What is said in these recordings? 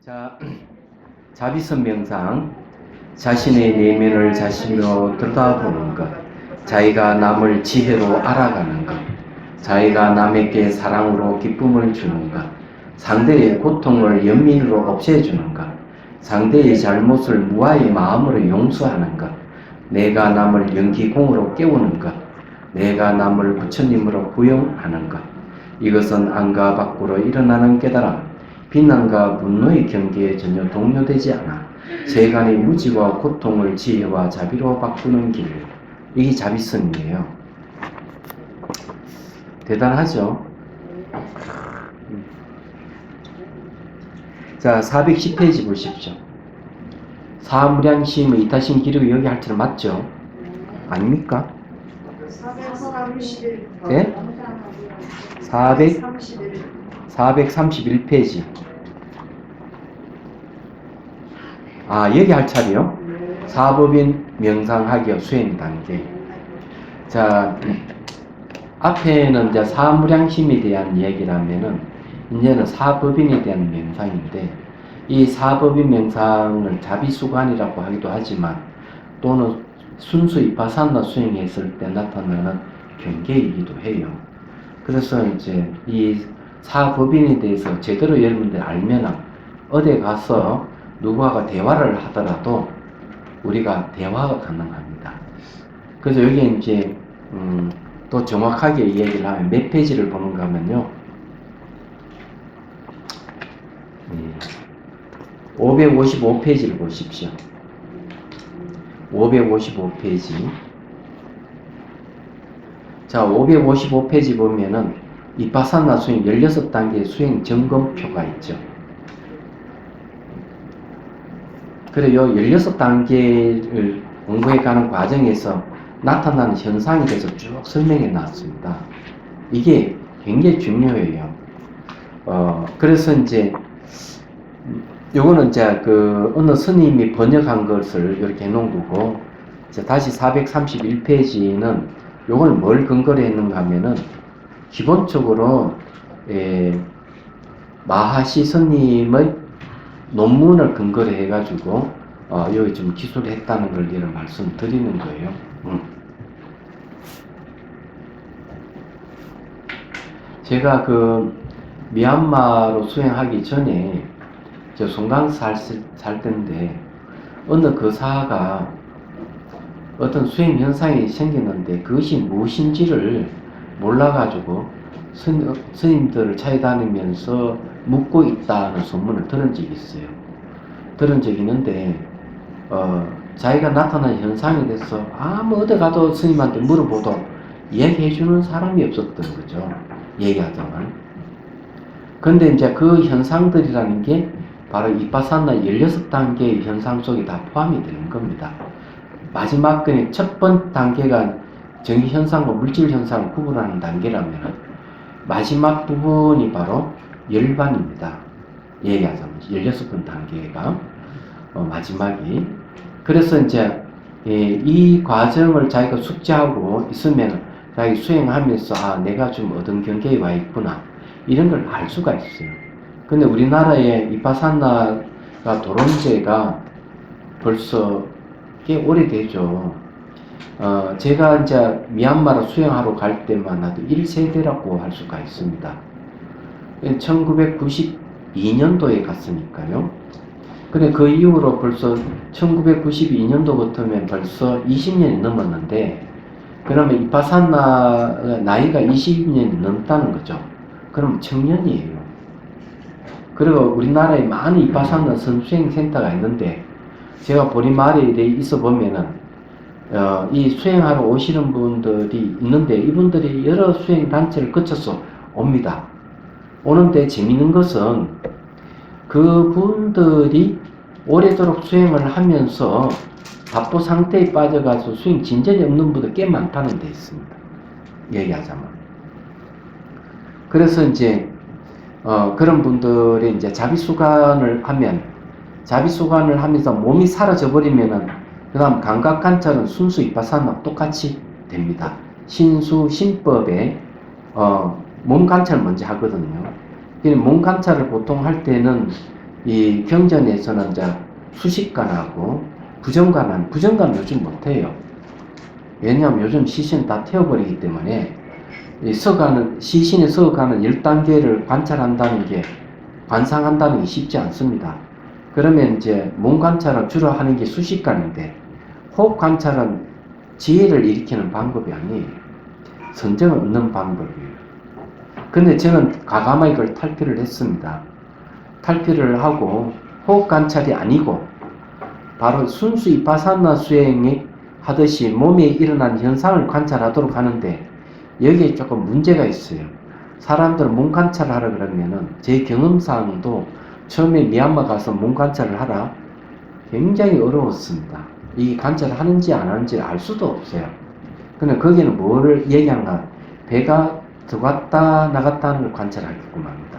자, 자비선 명상, 자신의 내면을 자신으로 들여다보는 것, 자기가 남을 지혜로 알아가는 것, 자기가 남에게 사랑으로 기쁨을 주는 것, 상대의 고통을 연민으로 없애주는 것, 상대의 잘못을 무아의 마음으로 용서하는 것, 내가 남을 연기공으로 깨우는 것, 내가 남을 부처님으로 부영하는 것, 이것은 안과 밖으로 일어나는 깨달음, 비난과 분노의 경계에 전혀 동요되지 않아 세간의 무지와 고통을 지혜와 자비로 바꾸는 길, 이게 자비성이에요. 대단하죠? 자, 410페이지 보십시오. 사무량심의 이타심 기록이 여기 할 줄 맞죠? 아닙니까? 431. 네? 431페이지. 아, 여기 할 차례요? 사법인 명상학교 수행 단계. 자, 앞에는 이제 사무량심에 대한 이야기라면은, 이제는 사법인에 대한 명상인데, 이 사법인 명상을 자비수관이라고 하기도 하지만, 또는 순수 이파사나 수행했을 때 나타나는 경계이기도 해요. 그래서 이제 이 사법인에 대해서 제대로 여러분들 알면은, 어디 가서 누구와 대화를 하더라도 우리가 대화가 가능합니다. 그래서 여기 이제 또 정확하게 이야기를 하면 몇 페이지를 보는가 하면요, 555페이지를 보십시오. 555페이지. 자, 555페이지 보면은 이파사나 수행 16단계 수행 점검표가 있죠. 그래요, 16단계를 공부해 가는 과정에서 나타나는 현상에 대해서 쭉 설명해 놨습니다. 이게 굉장히 중요해요. 그래서 이제, 요거는 이제 어느 스님이 번역한 것을 이렇게 해놓은 거고, 이제 다시 431페이지는 요걸 뭘 근거로 했는가 하면은, 기본적으로, 마하시 스님의 논문을 근거로 해가지고 여기 좀 기술했다는 걸 이런 말씀드리는 거예요. 제가 미얀마로 수행하기 전에 저 송강 살 때인데 어느 사가 어떤 수행 현상이 생겼는데 그것이 무엇인지를 몰라가지고 스님들을 찾아다니면서 묻고 있다는 소문을 들은 적이 있어요. 들은 적이 있는데 자기가 나타난 현상에 대해서 아무 어디 가도 스님한테 물어보도 얘기해주는 사람이 없었던 거죠. 얘기하자면. 근데 이제 그 현상들이라는 게 바로 이파사나 16단계의 현상 속에 다 포함이 되는 겁니다. 마지막 첫 번째 단계가 정의현상과 물질현상을 구분하는 단계라면 마지막 부분이 바로 열반입니다. 얘기하자면 16번 단계가 마지막이. 그래서 이제 이 과정을 자기가 숙지하고 있으면 자기 수행하면서 내가 좀 얻은 경계에 와 있구나 이런 걸 알 수가 있어요. 근데 우리나라의 이파사나가 들어온 지가 벌써 꽤 오래되죠. 제가 이제 미얀마로 수행하러 갈 때만 해도 1세대라고 할 수가 있습니다. 1992년도에 갔으니까요. 근데 그 이후로 벌써 1992년도부터면 벌써 20년이 넘었는데, 그러면 이파사나 나이가 20년이 넘다는 거죠. 그럼 청년이에요. 그리고 우리나라에 많은 이파사나 선수행 센터가 있는데, 제가 보리마리에 있어 보면은, 이 수행하러 오시는 분들이 있는데, 이분들이 여러 수행 단체를 거쳐서 옵니다. 오는데 재밌는 것은 그분들이 오래도록 수행을 하면서 답보 상태에 빠져가서 수행 진전이 없는 분들 꽤 많다는 데 있습니다. 얘기하자면. 그래서 이제 그런 분들이 이제 자비수관을 하면서 몸이 사라져 버리면은 그 다음 감각관찰은 순수 이파사나 똑같이 됩니다. 신수 신법에 몸 관찰 먼저 하거든요. 몸 관찰을 보통 할 때는 이 경전에서는 이제 수식관하고 부정관 요즘 못해요. 왜냐하면 요즘 시신 다 태워버리기 때문에 시신에 서가는 1단계를 관찰한다는 게, 관상한다는 게 쉽지 않습니다. 그러면 이제 몸 관찰을 주로 하는 게 수식관인데, 호흡 관찰은 지혜를 일으키는 방법이 아니에요. 선정을 얻는 방법이에요. 근데 저는 과감하게 그걸 탈피를 했습니다. 탈피를 하고 호흡 관찰이 아니고 바로 순수 이파사나 수행이 하듯이 몸에 일어난 현상을 관찰하도록 하는데, 여기에 조금 문제가 있어요. 사람들은 몸 관찰을 하라 그러면은, 제 경험상도 처음에 미얀마 가서 몸 관찰을 하라, 굉장히 어려웠습니다. 이 관찰을 하는지 안 하는지 알 수도 없어요. 근데 거기는 뭐를 얘기하나, 배가 들어갔다 나갔다 하는 걸 관찰하게끔 합니다.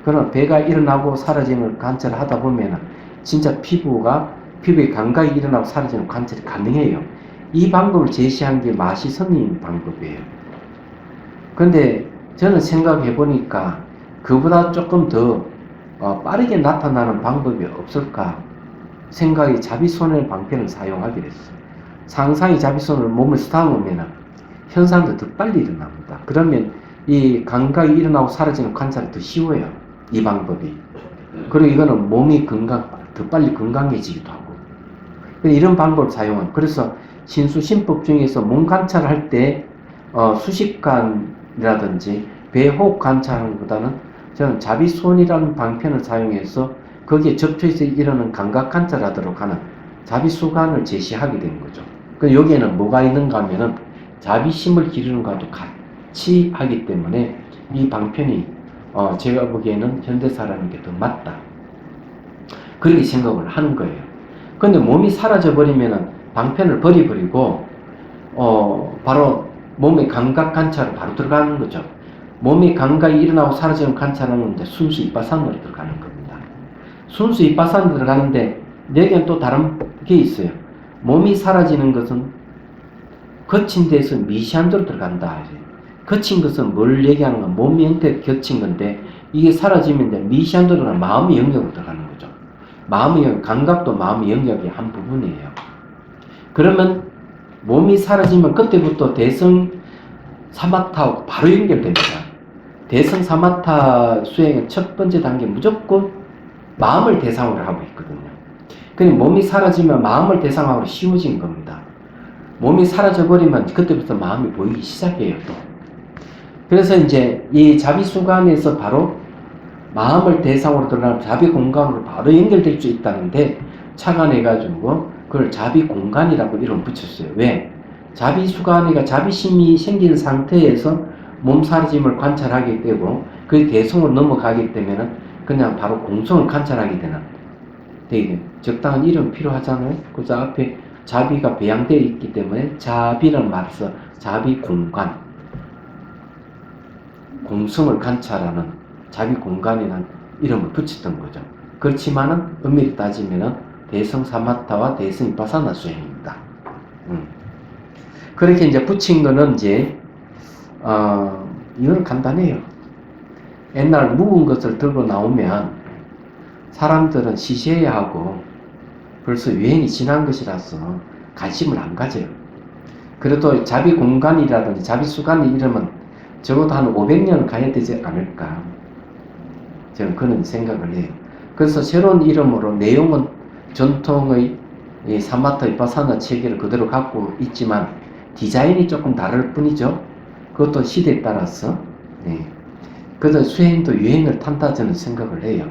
그럼 배가 일어나고 사라지는 걸 관찰하다 보면은 진짜 피부의 감각이 일어나고 사라지는 관찰이 가능해요. 이 방법을 제시한 게 마시 스님 방법이에요. 근데 저는 생각해 보니까 그보다 조금 더 빠르게 나타나는 방법이 없을까 생각이, 자비손의 방편을 사용하게 됐어요. 상상이 자비손을 몸을 쓰다보면 현상도 더 빨리 일어납니다. 그러면 이 감각이 일어나고 사라지는 관찰이 더 쉬워요. 이 방법이. 그리고 이거는 몸이 더 빨리 건강해지기도 하고. 이런 방법을 사용한. 그래서 신수신법 중에서 몸 관찰을 할 때 수식관이라든지 배호흡 관찰하는 것보다는 저는 자비손이라는 방편을 사용해서 거기에 접촉해서 일어나는 감각 관찰하도록 하는 자비수관을 제시하게 된 거죠. 여기에는 뭐가 있는가 하면은 자비심을 기르는 것도 같이 하기 때문에 이 방편이 제가 보기에는 현대 사람에게 더 맞다, 그렇게 생각을 하는 거예요. 근데 몸이 사라져 버리면은 방편을 버리고 바로 몸의 감각 관찰을 바로 들어가는 거죠. 몸의 감각이 일어나고 사라지는 관찰은 이제 순수 이빠산으로 들어가는 겁니다. 순수 이빠산으로 들어가는데 여기는 또 다른 게 있어요. 몸이 사라지는 것은 거친 데서 미시한 데로 들어간다. 거친 것은 뭘 얘기하는가? 몸 형태 거친 건데, 이게 사라지면 이제 미시한 데로 마음의 영역으로 들어가는 거죠. 마음의 영역, 감각도 마음의 영역의 한 부분이에요. 그러면 몸이 사라지면 그때부터 대성 사마타하고 바로 연결됩니다. 대성 사마타 수행의 첫 번째 단계 무조건 마음을 대상으로 하고 있거든요. 그러니까 몸이 사라지면 마음을 대상으로 쉬워진 겁니다. 몸이 사라져버리면 그때부터 마음이 보이기 시작해요, 또. 그래서 이제 이 자비수관에서 바로 마음을 대상으로 들어가는 자비공간으로 바로 연결될 수 있다는데, 착안해가지고 그걸 자비공간이라고 이름 붙였어요. 왜? 자비수관이가 자비심이 생긴 상태에서 몸 사라짐을 관찰하게 되고, 그 대성으로 넘어가기 때문에 그냥 바로 공성을 관찰하게 되는, 되게 적당한 이름 필요하잖아요. 그래서 앞에 자비가 배양되어 있기 때문에 자비라는 말에서 자비공간, 공성을 관찰하는 자비공간이라는 이름을 붙였던 거죠. 그렇지만은 엄밀히 따지면은 대성 사마타와 대성 이파사나 수행입니다. 그렇게 이제 붙인 거는 이제 이건 간단해요. 옛날 묵은 것을 들고 나오면 사람들은 시시해야 하고 벌써 유행이 지난 것이라서 관심을 안 가져요. 그래도 자비공간이라든지 자비수관의 이름은 적어도 한 500년 가야 되지 않을까, 저는 그런 생각을 해요. 그래서 새로운 이름으로 내용은 전통의 이 사마타 이파사나 체계를 그대로 갖고 있지만 디자인이 조금 다를 뿐이죠. 그것도 시대에 따라서. 그래서 수행도 유행을 탄다 저는 생각을 해요.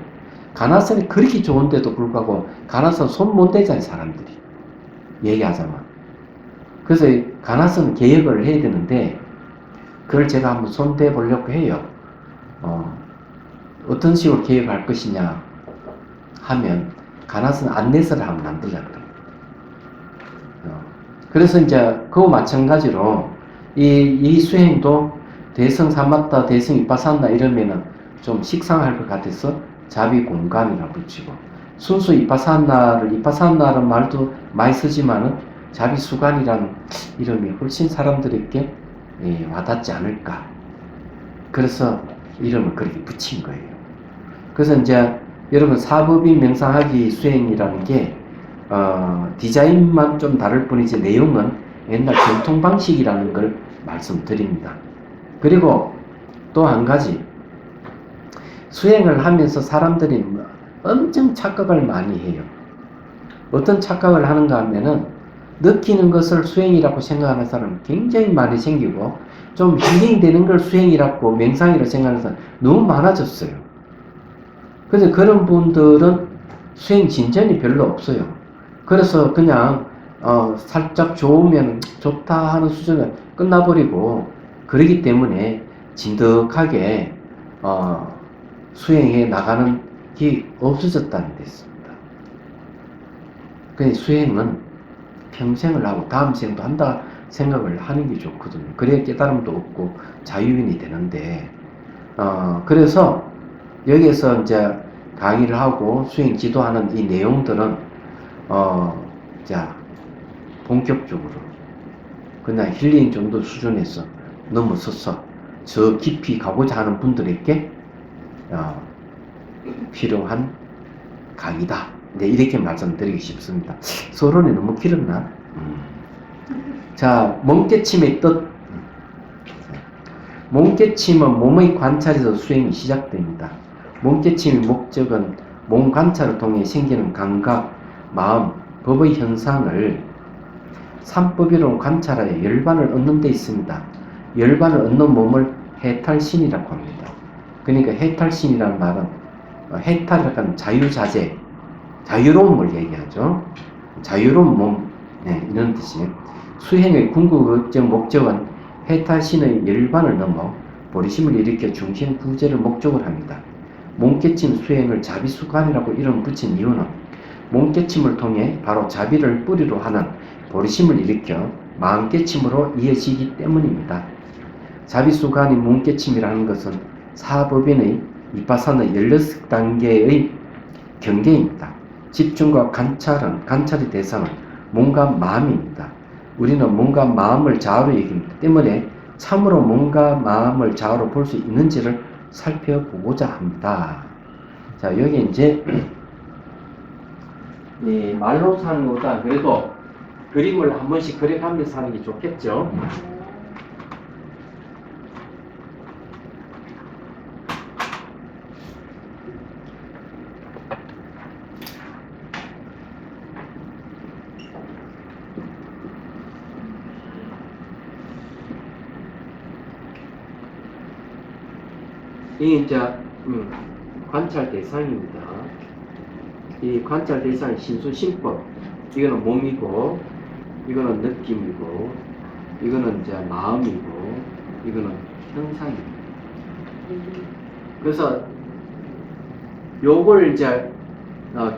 가나선이 그렇게 좋은데도 불구하고 가나선 손 못 대잖아요, 사람들이 얘기하자면. 그래서 가나선 개혁을 해야 되는데 그걸 제가 한번 손 대보려고 해요. 어떤 식으로 개혁할 것이냐 하면 가나선 안내서를 한번 만들려고 그래요. 그래서 이제 그와 마찬가지로 이 수행도 대성 사마타, 대성 이파사나 이러면은 좀 식상할 것 같아서 자비공간이라고 붙이고, 순수 이파사나라는 말도 많이 쓰지만은 자비수관이라는 이름이 훨씬 사람들에게 와닿지 않을까. 그래서 이름을 그렇게 붙인 거예요. 그래서 이제 여러분 사법인 명상하기 수행이라는 게 디자인만 좀 다를 뿐이지 내용은 옛날 전통 방식이라는 걸 말씀드립니다. 그리고 또 한 가지, 수행을 하면서 사람들이 엄청 착각을 많이 해요. 어떤 착각을 하는가 하면은 느끼는 것을 수행이라고 생각하는 사람은 굉장히 많이 생기고, 좀 힐링되는 걸 수행이라고 명상이라고 생각하는 사람 너무 많아졌어요. 그래서 그런 분들은 수행 진전이 별로 없어요. 그래서 그냥 살짝 좋으면 좋다 하는 수준에 끝나버리고, 그러기 때문에 진득하게 수행해 나가는 게 없어졌다는 데 있습니다. 그래서 수행은 평생을 하고 다음 생도 한다 생각을 하는 게 좋거든요. 그래야 깨달음도 없고 자유인이 되는데, 그래서 여기에서 이제 강의를 하고 수행 지도하는 이 내용들은 자, 본격적으로 그냥 힐링 정도 수준에서 넘어서서 저 깊이 가고자 하는 분들에게 필요한 강의다. 네, 이렇게 말씀드리기 쉽습니다. 서론이 너무 길었나? 자, 몸깨침의 뜻. 몸깨침은 몸의 관찰에서 수행이 시작됩니다. 몸깨침의 목적은 몸 관찰을 통해 생기는 감각, 마음, 법의 현상을 삼법이론 관찰하여 열반을 얻는 데 있습니다. 열반을 얻는 몸을 해탈신이라고 합니다. 그러니까 해탈신이라는 말은 해탈이라는 건 자유자재, 자유로움을 얘기하죠. 자유로운 몸, 네, 이런 뜻이에요. 수행의 궁극적 목적은 해탈신의 열반을 넘어 보리심을 일으켜 중심 구제를 목적으로 합니다. 몸깨침 수행을 자비수관이라고 이름 붙인 이유는 몸깨침을 통해 바로 자비를 뿌리로 하는 보리심을 일으켜 마음깨침으로 이어지기 때문입니다. 자비수관이 몸깨침이라는 것은 사법인의 이파사나 16단계의 경계입니다. 집중과 관찰의 대상은 몸과 마음입니다. 우리는 몸과 마음을 좌우로 얘기합니다. 때문에 참으로 몸과 마음을 좌우로 볼 수 있는지를 살펴보고자 합니다. 자, 여기 이제 말로 사는 것보다 그래도 그림을 한 번씩 그려가면서 하는 게 좋겠죠. 이게 이제 관찰 대상입니다. 이 관찰 대상이 신수심법, 이거는 몸이고, 이거는 느낌이고, 이거는 이제 마음이고, 이거는 현상입니다. 그래서 요걸 이제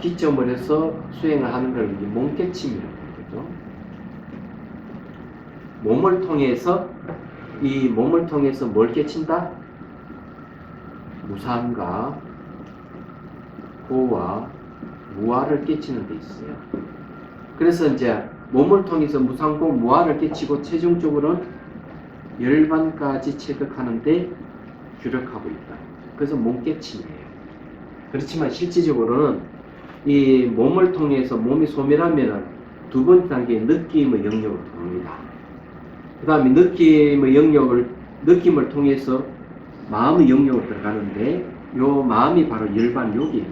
기점을 해서 수행을 하는 걸 몸깨침이라고 하죠. 몸을 통해서 뭘 깨친다? 무상과 고와 무아를 깨치는 데 있어요. 그래서 이제 몸을 통해서 무상고 무아를 깨치고 최종적으로는 열반까지 체득하는데 주력하고 있다. 그래서 몸깨침이에요. 그렇지만 실질적으로는 이 몸을 통해서 몸이 소멸하면 두 번째 단계의 느낌의 영역으로 들어옵니다. 그 다음에 느낌을 통해서 마음의 영역으로 들어가는데, 요 마음이 바로 열반욕이에요.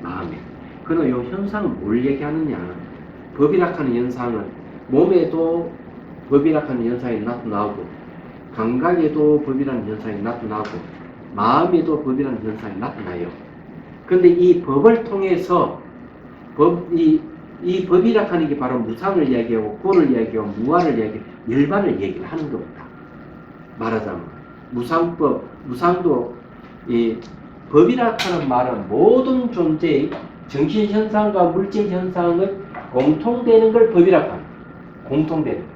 마음에. 그러나 요 현상은 뭘 얘기하느냐? 법이라하는 현상은 몸에도 법이라하는 현상이 나타나고, 감각에도 법이라는 현상이 나타나고, 마음에도 법이라는 현상이 나타나요. 그런데 이 법을 통해서 이 법이라하는 게 바로 무상을 이야기하고 고를 이야기하고 무아를 이야기하고 열반을 얘기를 하는 겁니다. 말하자면 무상도 이 법이라 하는 말은 모든 존재의 정신현상과 물질현상을 공통되는 걸 법이라고 합니다. 공통되는 거.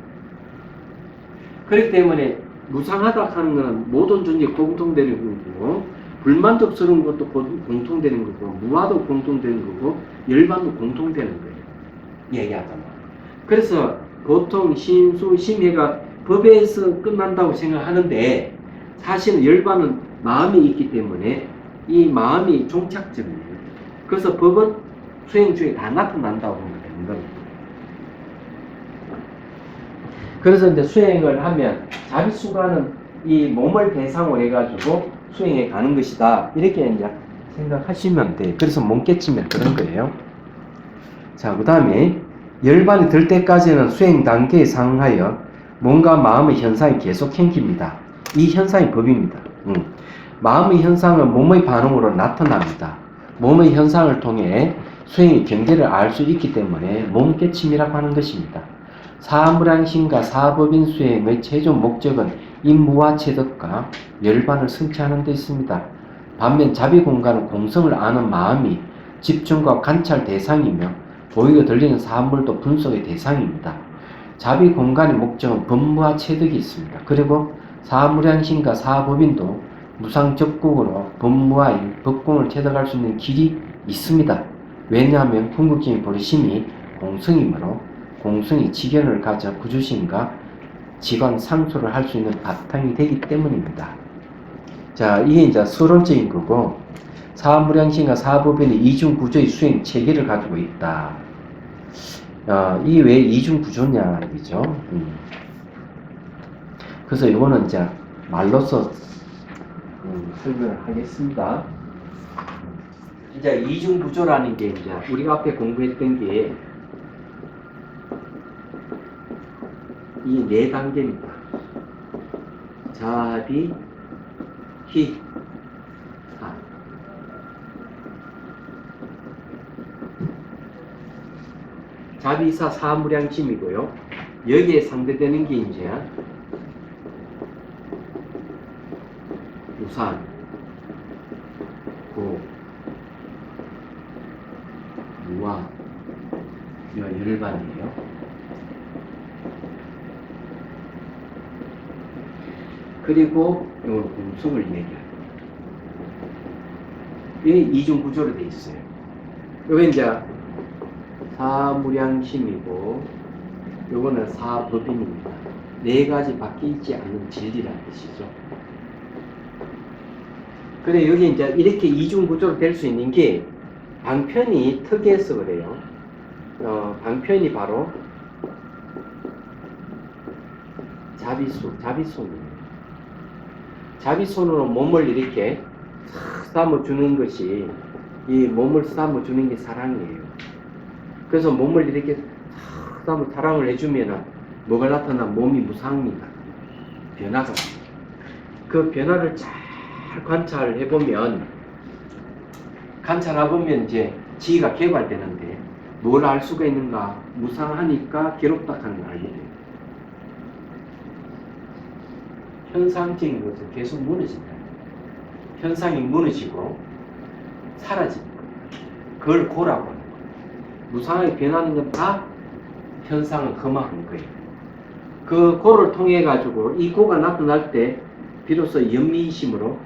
그렇기 때문에 무상하다 하는 것은 모든 존재에 공통되는 거고, 불만족스러운 것도 공통되는 거고, 무아도 공통되는 거고, 열반도 공통되는 거예요. 얘기하자면. 그래서 보통 심해가 법에서 끝난다고 생각하는데, 사실은 열반은 마음이 있기 때문에 이 마음이 종착점이에요. 그래서 법은 수행 중에 다 나타난다고 보면 되는 겁니다. 그래서 이제 수행을 하면 자비수관은 이 몸을 대상으로 해가지고 수행해 가는 것이다. 이렇게 이제 생각하시면 돼요. 그래서 몸 깨치면 그런 거예요. 자, 그 다음에 열반이 들 때까지는 수행 단계에 상응하여 몸과 마음의 현상이 계속 생깁니다. 이 현상이 법입니다. 마음의 현상은 몸의 반응으로 나타납니다. 몸의 현상을 통해 수행의 경계를 알 수 있기 때문에 몸깨침이라고 하는 것입니다. 사무량심과 사법인 수행의 최종 목적은 임무와 체득과 열반을 성취하는 데 있습니다. 반면 자비공간은 공성을 아는 마음이 집중과 관찰 대상이며 보이고 들리는 사물도 분석의 대상입니다. 자비공간의 목적은 법무와 체득이 있습니다. 그리고 사무량심과 사법인도 무상적국으로 법무와 법공을 체득할 수 있는 길이 있습니다. 왜냐하면 궁극적인 보리심이 공성이므로 공성이 지견을 가져 구주심과 지관 상소를 할 수 있는 바탕이 되기 때문입니다. 자, 이게 이제 서론적인 거고, 사무량심과 사법인의 이중구조의 수행 체계를 가지고 있다. 이게 왜 이중구조냐, 이죠. 그래서 이거는 이제 말로서 설명을 하겠습니다. 이제 이중구조라는 게 이제 우리가 앞에 공부했던 게 이 네 단계입니다. 자비, 희, 사. 자비사 사무량심이고요. 여기에 상대되는 게 이제 우산, 고, 무와, 열반이에요. 그리고 이걸 공성을 얘기합니다. 이게 이중구조로 되어 있어요. 이게 이제 사무량심이고 요거는 사법인입니다. 네 가지 바뀌지 않는 진리라는 뜻이죠. 근데 여기 이제 이렇게 이중구조로 될 수 있는 게 방편이 특이해서 그래요. 방편이 바로 자비손이에요. 자비손으로 몸을 이렇게 삼아주는 것이, 이 몸을 삼아주는 게 사랑이에요. 그래서 몸을 이렇게 사랑을 해주면은 뭐가 나타나? 몸이 무상입니다. 변화가. 그 변화를 잘 관찰해보면 이제 지혜가 개발되는데 뭘 알 수가 있는가? 무상하니까 괴롭다 하는 걸 알게 돼요. 현상적인 것은 계속 무너진다. 현상이 무너지고 사라지는 거예요. 그걸 고라고 하는 거예요. 무상하게 변하는 건 다 현상을 험악한 거예요. 그 고를 통해 가지고 이 고가 나타날 때 비로소 연미심으로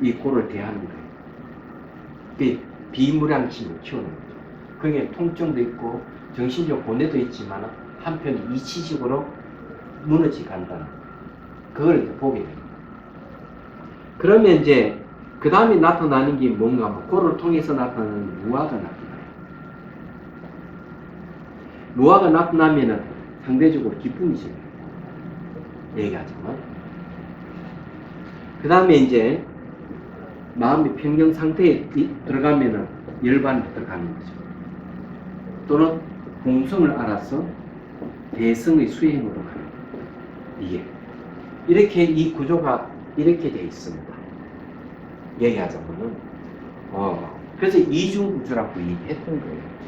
이 고를 대하는 거예요. 그 비무량심을 키우는 거죠. 그게 통증도 있고 정신적 고뇌도 있지만 한편 이치식으로 무너지 간다는 거예요. 그걸 이제 보게 됩니다. 그러면 이제 그 다음에 나타나는 게 뭔가, 고를 통해서 나타나는 무아가 나타나요. 무아가 나타나면은 상대적으로 기쁨이 생겨요. 얘기하자면. 그 다음에 이제 마음이 평정 상태에 들어가면은 열반이 들어가는 거죠. 또는 공성을 알아서 대성의 수행으로 가는 거예요. 이렇게 이 구조가 이렇게 되어 있습니다. 얘기하자면은, 그래서 이중구조라고 얘기했던 거예요.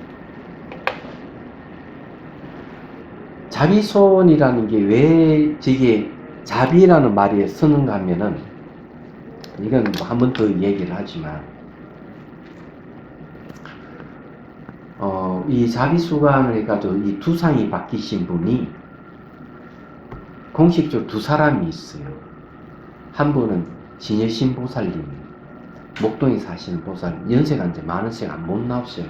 자비손이라는 게 왜 저게 자비라는 말이 쓰는가 하면은, 이건 한 번 더 얘기를 하지만, 이 자비수관을 해가지고 이 두상이 바뀌신 분이 공식적으로 두 사람이 있어요. 한 분은 진여신 보살님, 목동에 사시는 보살, 연세가 이제 많으시가 못 나오셔요.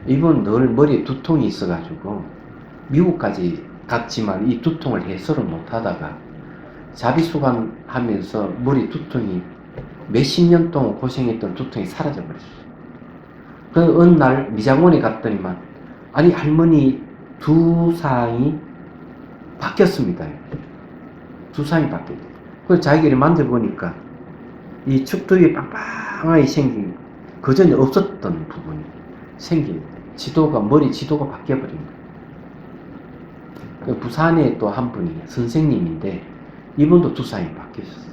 이분 늘 머리에 두통이 있어가지고 미국까지 갔지만 이 두통을 해소를 못하다가 자비수관 하면서 머리 두통이 몇십 년 동안 고생했던 두통이 사라져 버렸어요. 그 어느 날 미장원에 갔더니만 아니 할머니 두상이 바뀌었습니다. 두상이 바뀌었어요. 그래서 자기들이 만져보니까 이 축두에 빵빵하게 생긴 그전에 없었던 부분이 생긴 지도가 머리 지도가 바뀌어버린 거예요. 부산에 또 한 분이 선생님인데 이분도 두상이 바뀌었어요.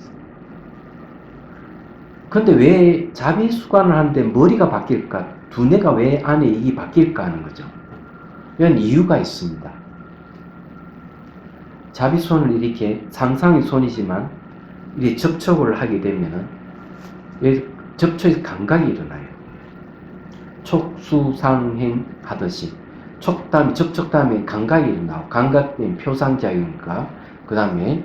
근데 왜 자비수관을 하는데 머리가 바뀔까? 두뇌가 왜 안에 이게 바뀔까 하는 거죠. 이런 이유가 있습니다. 자비손을 이렇게 상상의 손이지만 이렇게 접촉을 하게 되면은 접촉에서 감각이 일어나요. 촉수상행 하듯이 촉 다음에 접촉 다음에 감각이 일어나고 감각 때문에 표상작용과 그 다음에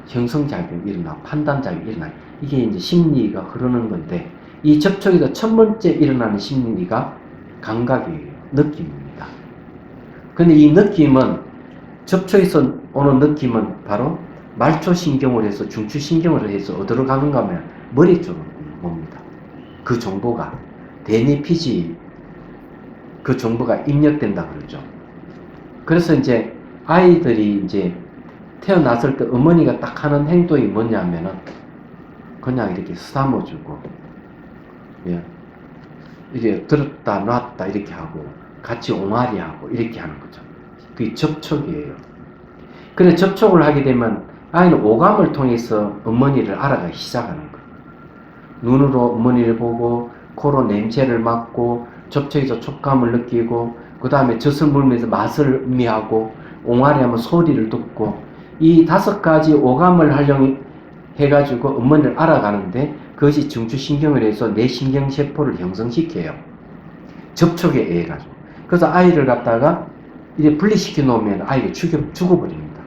형성작용이 일어나고 판단작용이 일어나요. 이게 이제 심리가 흐르는 건데 이 접촉에서 첫 번째 일어나는 심리가 감각이에요. 느낌입니다. 근데 이 느낌은 접촉에서 오는 느낌은 바로 말초신경을 해서 중추신경을 해서 어디로 가는가 하면 머리 쪽으로 옵니다. 그 정보가 대뇌피지 그 정보가 입력된다 그러죠. 그래서 이제 아이들이 이제 태어났을 때 어머니가 딱 하는 행동이 뭐냐면은 그냥 이렇게 쓰다머주고 이게 들었다 놨다 이렇게 하고 같이 옹알이하고 이렇게 하는 거죠. 그게 접촉이에요. 그래서 접촉을 하게 되면 아이는 오감을 통해서 어머니를 알아가기 시작하는 거예요. 눈으로 어머니를 보고 코로 냄새를 맡고 접촉에서 촉감을 느끼고 그 다음에 젖을 물면서 맛을 음미하고 옹알이하면 소리를 듣고 이 5가지 오감을 활용해가지고 어머니를 알아가는데 그것이 중추신경을 해서 뇌신경세포를 형성시켜요. 접촉에 의해 가지고. 그래서 아이를 갖다가 이제 분리시켜 놓으면 아이가 죽어버립니다.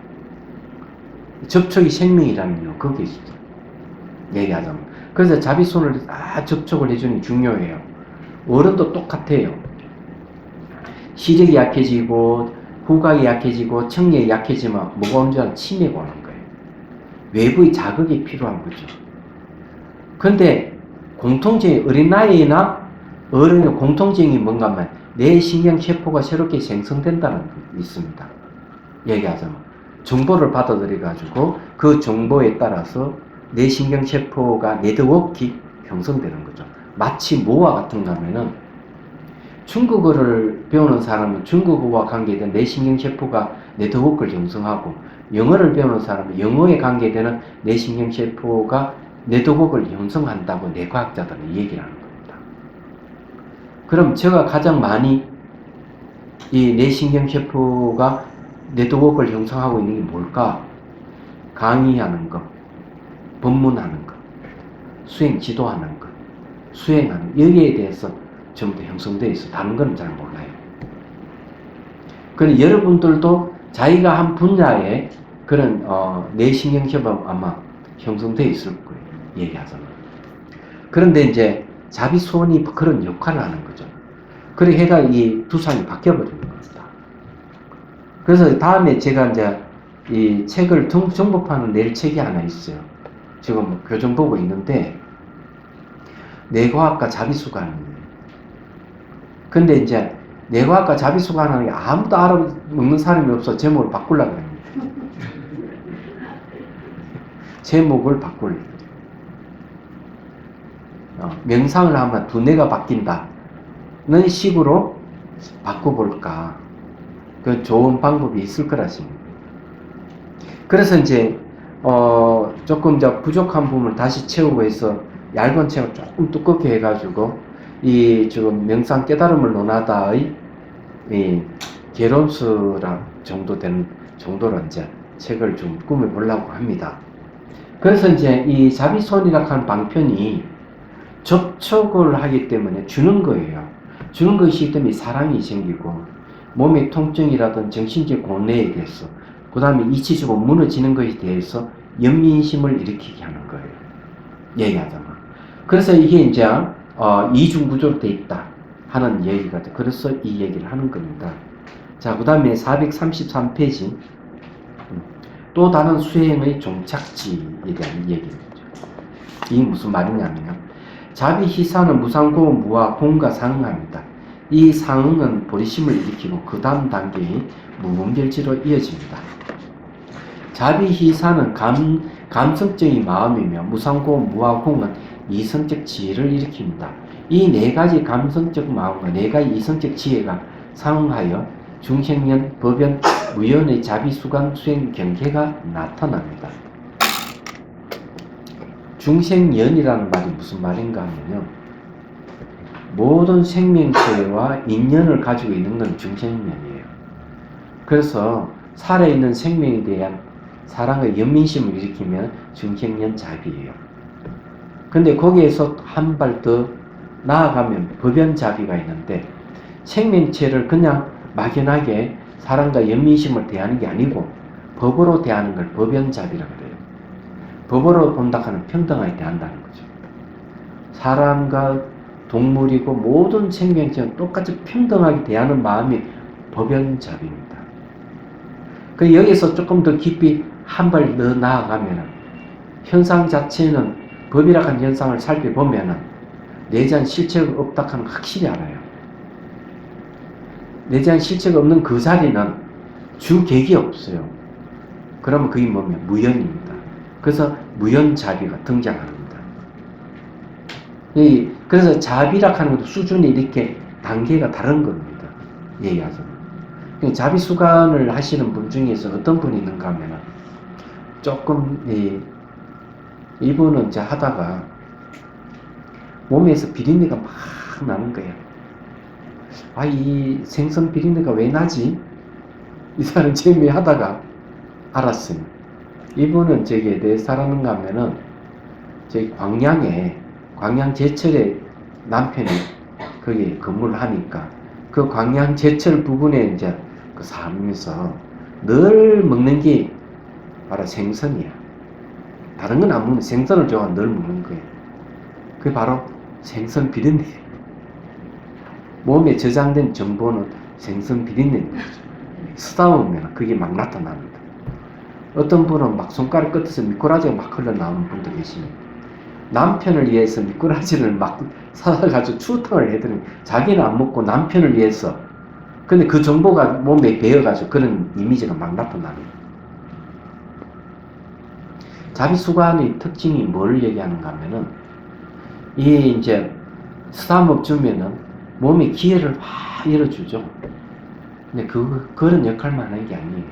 접촉이 생명이라는요, 거기에 있어요. 얘기하자면. 그래서 자비손을 접촉을 해주는 게 중요해요. 어른도 똑같아요. 시력이 약해지고, 후각이 약해지고, 청력이 약해지면 뭐가 오는 줄 알면 치매가 오는 거예요. 외부의 자극이 필요한 거죠. 근데 공통점이 어린 나이나 어른의 공통점이 뭔가 하면 뇌신경세포가 새롭게 생성된다는 게 있습니다. 얘기하자면 정보를 받아들여가지고 그 정보에 따라서 뇌신경세포가 네트워크가 형성되는 거죠. 마치 뭐와 같은가 하면은 중국어를 배우는 사람은 중국어와 관계된 뇌신경세포가 네트워크를 형성하고 영어를 배우는 사람은 영어에 관계되는 뇌신경세포가 네트워크를 형성한다고 뇌과학자들은 얘기를 하는 겁니다. 그럼 제가 가장 많이 이 뇌신경세포가 네트워크를 형성하고 있는 게 뭘까? 강의하는 것, 법문하는 것, 수행 지도하는 것, 수행하는 여기에 대해서 전부 다 형성되어 있어. 다른 건 잘 몰라요. 그럼 여러분들도 자기가 한 분야에 그런 뇌신경세포가 아마 형성되어 있을 거예요. 얘기하자면. 그런데 이제 자비손이 그런 역할을 하는 거죠. 그래 해가 이 두상이 바뀌어버리는 겁니다. 그래서 다음에 제가 이제 이 책을 정복하는 낼 책이 하나 있어요. 지금 교정 보고 있는데 뇌과학과 자비수관입니다. 근데 이제 뇌과학과 자비수관하는 게 아무도 알아먹는 사람이 없어 제목을 바꾸려고 합니다. 제목을 바꾸려고. 명상을 하면 두뇌가 바뀐다는 식으로 바꿔볼까. 그 좋은 방법이 있을 거라 싶습니다. 그래서 이제 조금 더 부족한 부분을 다시 채우고 해서 얇은 책을 조금 두껍게 해가지고 이 지금 명상 깨달음을 논하다의 이 개론수랑 정도 되는 정도로 이제 책을 좀 꾸며보려고 합니다. 그래서 이제 이 자비손이라고 하는 방편이 접촉을 하기 때문에 주는 거예요. 주는 것이기 때문에 사랑이 생기고 몸의 통증이라든 정신적 고뇌에 대해서 그 다음에 이치적으로 무너지는 것에 대해서 연민심을 일으키게 하는 거예요. 얘기하자면. 그래서 이게 이제 이중구조로 되어 있다 하는 얘기가 돼. 그래서 이 얘기를 하는 겁니다. 자, 그 다음에 433페이지 또 다른 수행의 종착지에 대한 얘기입니다. 이게 무슨 말이냐면요. 자비희사는 무상고음 무와 공과 상응합니다. 이 상응은 보리심을 일으키고 그 다음 단계의 무분별지로 이어집니다. 자비희사는 감성적인 마음이며 무상고음 무와 공은 이성적 지혜를 일으킵니다. 이 네 가지 감성적 마음과 네 가지 이성적 지혜가 상응하여 중생년, 법연, 무연의 자비수강 수행 경계가 나타납니다. 중생연이라는 말이 무슨 말인가 하면요. 모든 생명체와 인연을 가지고 있는 건 중생연이에요. 그래서 살아있는 생명에 대한 사랑과 연민심을 일으키면 중생연 자비예요. 근데 거기에서 한 발 더 나아가면 법연자비가 있는데 생명체를 그냥 막연하게 사랑과 연민심을 대하는 게 아니고 법으로 대하는 걸 법연자비라고 그래요. 법으로 본다 하는 평등하게 대한다는 거죠. 사람과 동물이고 모든 생명체는 똑같이 평등하게 대하는 마음이 법연자비입니다. 그 여기서 조금 더 깊이 한 발 더 나아가면 현상 자체는 법이라고 하는 현상을 살펴보면 내재한 실체가 없다 하는 걸 확실히 알아요. 내재한 실체가 없는 그 자리는 주객이 없어요. 그러면 그게 뭐냐면 무연입니다. 그래서 무연자비가 등장합니다. 그래서 자비라고 하는 것도 수준이 이렇게 단계가 다른 겁니다. 얘기하자면. 자비수관을 하시는 분 중에서 어떤 분이 있는가 하면 조금 이분은 이제 하다가 몸에서 비린내가 막 나는 거예요. 아, 이 생선 비린내가 왜 나지? 이 사람 재미하다가 알았어요. 이분은 저기 내 살았는가 하면은 저기 광양 제철에 남편이 거기 근무를 하니까 그 광양 제철 부근에 이제 그 살면서 늘 먹는 게 바로 생선이야. 다른 건 안 먹는, 생선을 좋아하면 늘 먹는 거예요. 그게 바로 생선 비린내. 몸에 저장된 정보는 생선 비린내입니다. 쓰다 보면 그게 막 나타납니다. 어떤 분은 막 손가락 끝에서 미꾸라지가 막 흘러나오는 분도 계십니다. 남편을 위해서 미꾸라지를 막 사가지고 추탕을 해드리는, 자기는 안 먹고 남편을 위해서. 근데 그 정보가 몸에 배어가지고 그런 이미지가 막 나타납니다. 자비수관의 특징이 뭘 얘기하는가 하면은 이 이제 쓰다먹 주면은 몸에 기회를 확 열어주죠. 근데 그런 역할만 하는 게 아니에요.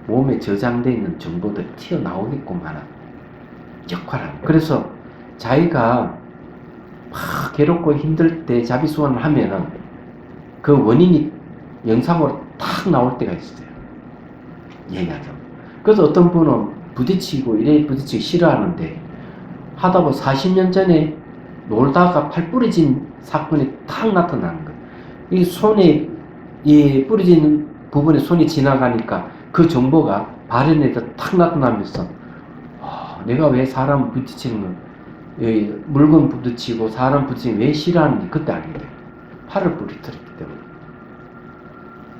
몸에 저장되어 있는 정보들 튀어나오게끔 하는 역할을 합니다. 그래서 자기가 막 괴롭고 힘들 때 자비수관을 하면은 그 원인이 영상으로 탁 나올 때가 있어요. 얘기하죠. 그래서 어떤 분은 부딪히고 이래 부딪히기 싫어하는데 하다 보면 40년 전에 놀다가 팔 부러진 사건이 탁 나타나는 거예요. 이 손에, 이 부러진 부분에 손이 지나가니까 그 정보가 발현에서 탁 나타나면서, 내가 왜 사람 부딪히는 거, 물건 부딪히고 사람 부딪히는 왜 싫어하는지 그때 알게 돼요. 팔을 부러뜨렸기 때문에.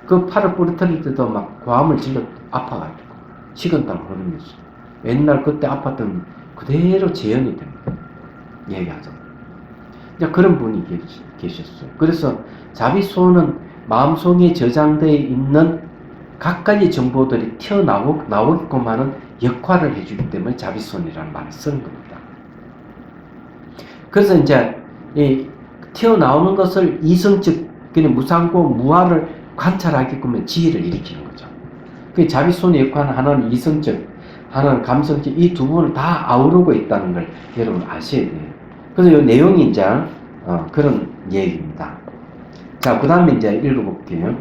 그 팔을 부러뜨릴 때도 막 고함을 질러 아파가지고, 식은땀 흐르면서. 옛날 그때 아팠던 그대로 재현이 됩니다. 얘기하죠. 그런 분이 계셨어요. 그래서 자비소는 마음속에 저장되어 있는 각가지 정보들이 튀어나오게끔 하는 역할을 해주기 때문에 자비손이라는 말을 쓰는 겁니다. 그래서 이제 튀어나오는 것을 이성적, 그냥 무상고 무아를 관찰하게끔 지혜를 일으키는 거죠. 그 자비손의 역할은 하나는 이성적, 하나는 감성적, 이 두 부분을 다 아우르고 있다는 걸 여러분 아셔야 돼요. 그래서 이 내용이 이제 그런 얘기입니다. 자, 그 다음에 이제 읽어볼게요.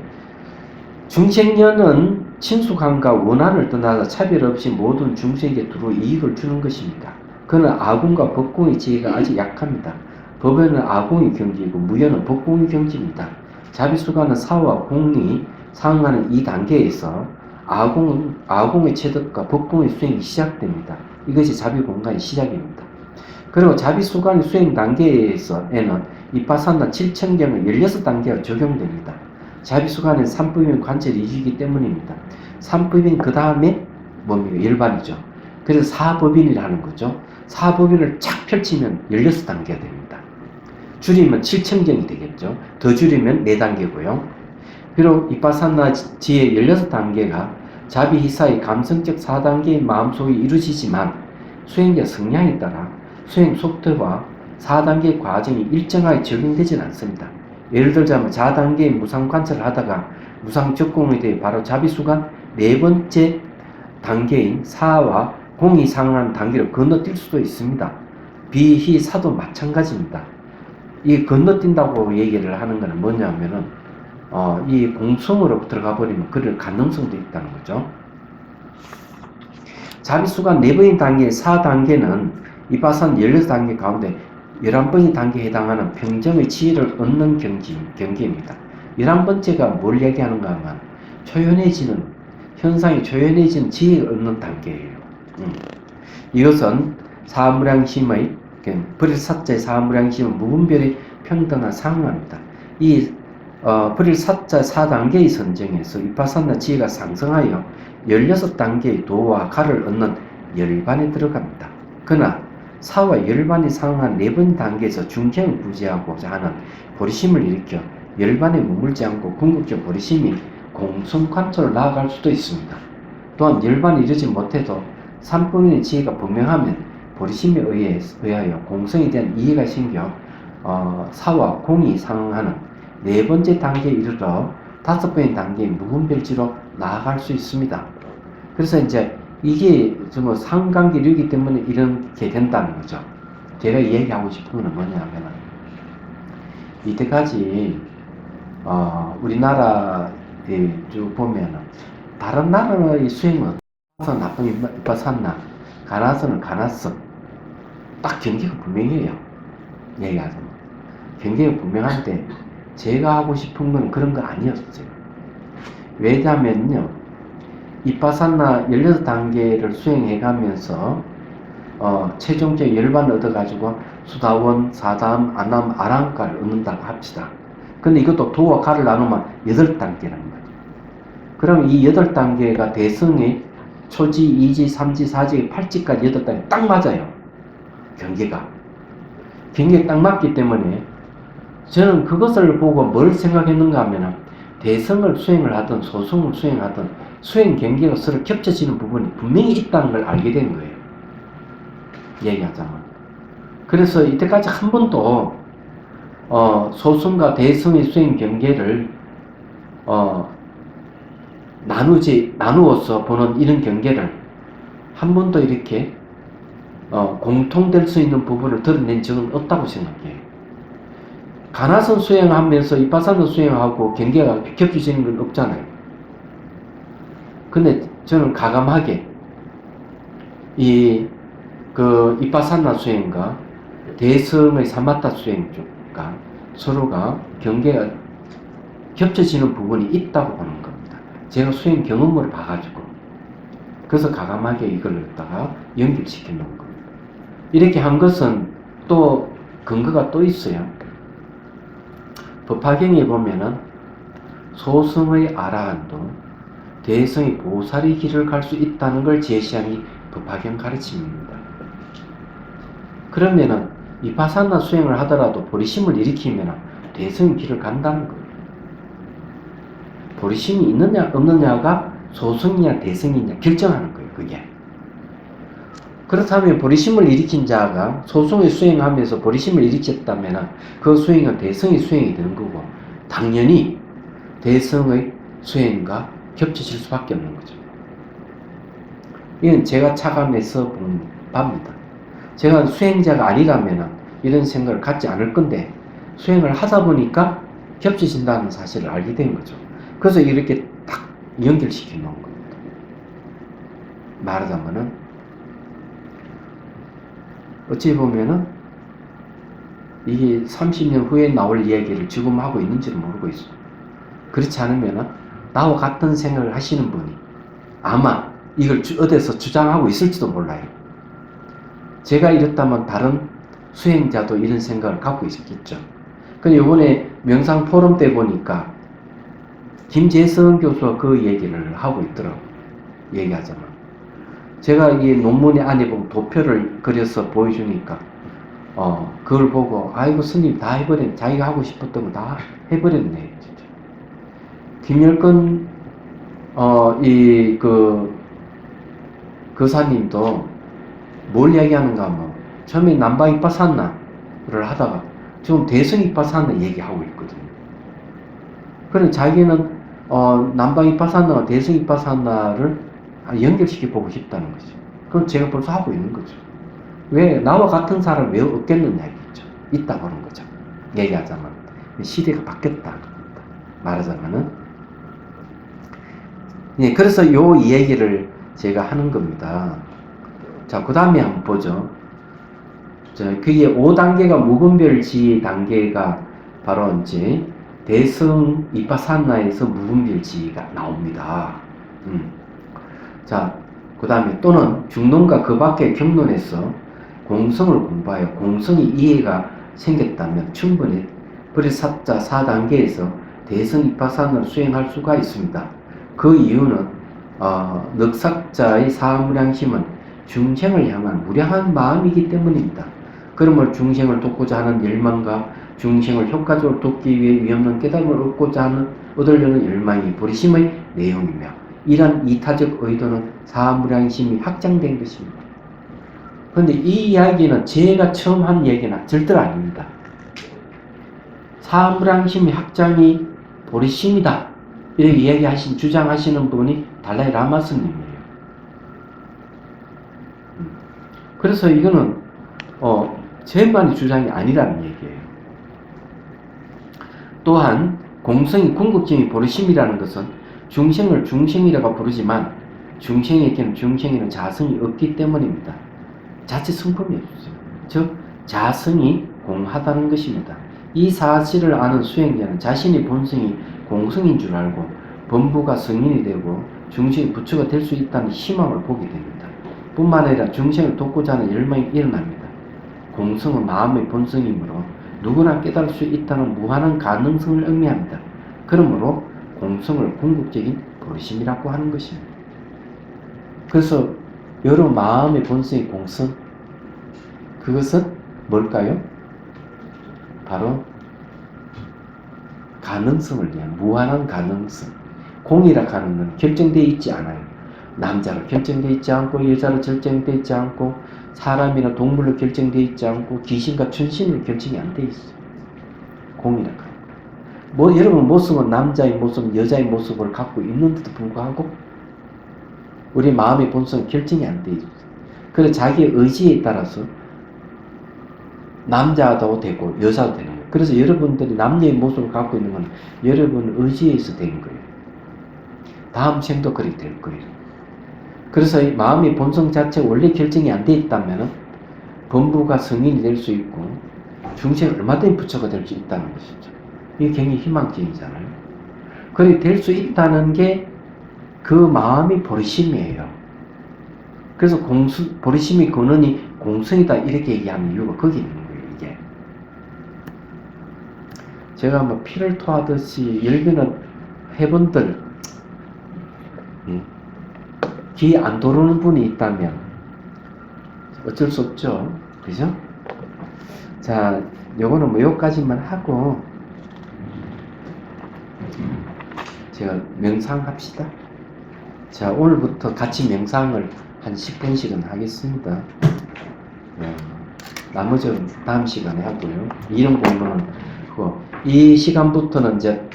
중생년은 친숙함과 원한을 떠나서 차별 없이 모든 중생에게 두루 이익을 주는 것입니다. 그는 아궁과 법궁의 지혜가 아직 약합니다. 법연은 아궁의 경지이고 무연은 법궁의 경지입니다. 자비수가는 사와 공이 상응하는 이 단계에서 아궁의 체득과 법궁의 수행이 시작됩니다. 이것이 자비공간의 시작입니다. 그리고 자비수관의 수행 단계에서는 이빠사나 7천경의 16단계가 적용됩니다. 자비수관은 3법인 관찰이 이주이기 때문입니다. 3법인 그 다음에 뭡니까? 일반이죠. 그래서 4법인이라는 거죠. 사법인을 착 펼치면 16단계가 됩니다. 줄이면 7,000경이 되겠죠. 더 줄이면 4단계고요. 비록 이빠사나 지혜 16단계가 자비히사의 감성적 4단계의 마음속에 이루어지지만 수행자 성향에 따라 수행 속도와 4단계 과정이 일정하게 적용되지는 않습니다. 예를 들자면 4단계의 무상 관찰을 하다가 무상 적공에 대해 바로 자비수간 4번째 단계인 사와 공이 상한 단계를 건너뛸 수도 있습니다. 비희사도 마찬가지입니다. 이 건너뛴다고 얘기를 하는 것은 뭐냐면은 이 공성으로 들어가 버리면 그럴 가능성도 있다는 거죠. 자비수간 4번의 단계 4단계는 이빠산 16단계 가운데 11번의 단계에 해당하는 평정의 지혜를 얻는 경계입니다. 11번째가 뭘 얘기하는가 하면 초연해지는 현상이 초연해지는 지혜를 얻는 단계예요. 이것은 사무량심의 불일사자의 사무량심은 무분별히 평등한 상황입니다. 이 불일사자 4단계의 선정에서 이파사나 지혜가 상승하여 16단계의 도와 가를 얻는 열반에 들어갑니다. 그러나 사와 열반이 상한 4번 단계에서 중경을 부재하고자 하는 보리심을 일으켜 열반에 머물지 않고 궁극적 보리심이 공성관초로 나아갈 수도 있습니다. 또한 열반이 이르지 못해도 삼법인의 지혜가 분명하면 보리심에 의하여 공성에 대한 이해가 생겨 사와 공이 상하는 4번째 단계에 이르러 5번의 단계의 무분별지로 나아갈 수 있습니다. 그래서 이제 이게 좀 상관계류이기 때문에 이렇게 된다는 거죠. 제가 얘기하고 싶은 건 뭐냐면 이때까지 우리나라에 쭉 보면 다른 나라의 수행은 나쁜 이빠샀나 가나서는 가나서 딱 경계가 분명해요. 얘기하자면 경계가 분명한데 제가 하고 싶은 건 그런 거 아니었어요. 왜냐면요 이빠사나 16단계를 수행해가면서 최종적 열반을 얻어가지고 수다원, 사담, 안암, 아랑가를 얻는다고 합시다. 근데 이것도 도와 가를 나누면 8단계라는 거죠. 그럼 이 8단계가 대성의 초지, 2지, 3지, 4지, 8지까지 8단계 딱 맞아요. 경계가 딱 맞기 때문에 저는 그것을 보고 뭘 생각했는가 하면 대성을 수행을 하든 소승을 수행하든 수행 경계가 서로 겹쳐지는 부분이 분명히 있다는 걸 알게 된 거예요. 얘기하자면. 그래서 이때까지 한 번도 소승과 대성의 수행 경계를 나누어서 보는 이런 경계를 한 번도 이렇게 공통될 수 있는 부분을 드러낸 적은 없다고 생각해요. 가나선 수행하면서 이빠사나 수행하고 경계가 겹쳐지는 건 없잖아요. 근데 저는 가감하게 이빠사나 수행과 대성의 사마타 수행 쪽과 서로가 경계가 겹쳐지는 부분이 있다고 보는 겁니다. 제가 수행 경험을 봐가지고 그래서 가감하게 이걸 갖다가 연결시켜 놓은 겁니다. 이렇게 한 것은 또 근거가 또 있어요. 법화경에 보면은 소승의 아라한도 대성의 보살의 길을 갈 수 있다는 걸 제시하는 법화경 가르침입니다. 그러면은 이파사나 수행을 하더라도 보리심을 일으키면 대성의 길을 간다는 거예요. 보리심이 있느냐 없느냐가 소승이냐 대성이냐 결정하는 거예요. 그게. 그렇다면 보리심을 일으킨 자가 소승의 수행하면서 보리심을 일으켰다면 그 수행은 대성의 수행이 되는 거고 당연히 대성의 수행과 겹쳐질 수밖에 없는 거죠. 이건 제가 차감해서 본 바입니다. 제가 수행자가 아니라면 이런 생각을 갖지 않을 건데 수행을 하다 보니까 겹쳐진다는 사실을 알게 된 거죠. 그래서 이렇게 딱 연결시켜 놓은 겁니다. 말하자면은 어찌 보면은 이게 30년 후에 나올 이야기를 지금 하고 있는지를 모르고 있어요. 그렇지 않으면은 나와 같은 생각을 하시는 분이 아마 이걸 어디서 주장하고 있을지도 몰라요. 제가 이랬다면 다른 수행자도 이런 생각을 갖고 있었겠죠. 근데 이번에 명상 포럼 때 보니까 김재성 교수가 그 얘기를 하고 있더라고요. 얘기하자면 제가 이 논문의 안에 보면 도표를 그려서 보여주니까 그걸 보고 아이고 스님 다 해버렸네. 자기가 하고 싶었던 거 다 해버렸네. 진짜. 김열근 이 거사님도 뭘 이야기하는가 하면 처음에 남방 이빠사나를 하다가 지금 대승 이빠사나 얘기하고 있거든요. 그래 자기는 남방 이빠사나와 대승 이빠사나를 연결시켜 보고 싶다는 거죠. 그럼 제가 벌써 하고 있는 거죠. 왜 나와 같은 사람 왜 없겠느냐 이거죠. 있다고 하는 거죠. 얘기하자면 시대가 바뀌었다 말하자면은 예, 그래서 요 얘기를 제가 하는 겁니다. 자, 그 다음에 한번 보죠. 그게 5단계가 무분별지의 단계가 바로 이제 대승 이빠사나에서 무분별지가 나옵니다. 자, 그 다음에 또는 중론과 그 밖의 경론에서 공성을 공부하여 공성이 이해가 생겼다면 충분히 버리사자 4단계에서 대승 이빠사나를 수행할 수가 있습니다. 그 이유는 넉삭자의 사무량심은 중생을 향한 무량한 마음이기 때문입니다. 그러므로 중생을 돕고자 하는 열망과 중생을 효과적으로 돕기 위해 위험한 깨달음을 얻고자 얻으려는 열망이 버리심의 내용이며 이러한 이타적 의도는 사무량심이 확장된 것입니다. 그런데 이 이야기는 제가 처음 한 얘기는 절대로 아닙니다. 사무량심의 확장이 버리심이다 이렇게 이야기하신 주장하시는 분이 달라이 라마 스님이에요. 그래서 이거는 제만의 주장이 아니라는 얘기예요. 또한 공성이 궁극적인 버리심이라는 것은 중생을 중생이라고 부르지만 중생에게는 중생이라는 자성이 없기 때문입니다. 자체 성품이 없어요. 즉 자성이 공하다는 것입니다. 이 사실을 아는 수행자는 자신의 본성이 공성인 줄 알고 범부가 성인이 되고 중생의 부처가 될 수 있다는 희망을 보게 됩니다. 뿐만 아니라 중생을 돕고자 하는 열망이 일어납니다. 공성은 마음의 본성이므로 누구나 깨달을 수 있다는 무한한 가능성을 의미합니다. 그러므로 공성을 궁극적인 버리심이라고 하는 것입니다. 그래서 여러 마음의 본성의 공성, 그것은 뭘까요? 바로 가능성을 위한 무한한 가능성. 공이라 하는 건 결정되어 있지 않아요. 남자로 결정되어 있지 않고 여자로 결정되어 있지 않고 사람이나 동물로 결정되어 있지 않고 귀신과 천신으로 결정이 안 되어 있어요. 공이라 하는 여러분 모습은 남자의 모습, 여자의 모습을 갖고 있는데도 불구하고 우리 마음의 본성은 결정이 안 되어 있어요. 그래서 자기의 의지에 따라서 남자도 되고 여자도 되는 거예요. 그래서 여러분들이 남녀의 모습을 갖고 있는 건 여러분 의지에 의해서 된 거예요. 다음 생도 그렇게 될 거예요. 그래서 이 마음의 본성 자체가 원래 결정이 안 돼 있다면 범부가 성인이 될 수 있고 중생이 얼마든지 부처가 될 수 있다는 것이죠. 이게 굉장히 희망적이잖아요. 그렇게 될 수 있다는 게 그 마음이 버리심이에요. 그래서 버리심이 근원이 공성이다 이렇게 얘기하는 이유가 거기 있는 거예요. 이게 제가 뭐 피를 토하듯이 열변을 해본들 귀에 안 들어오는 분이 있다면 어쩔 수 없죠. 그죠? 자, 요거는 뭐 여기까지만 하고 제가 명상합시다. 자, 오늘부터 같이 명상을 한 10분씩은 하겠습니다. 나머지는 다음 시간에 하고요. 이런 공부는 이 시간부터는 이제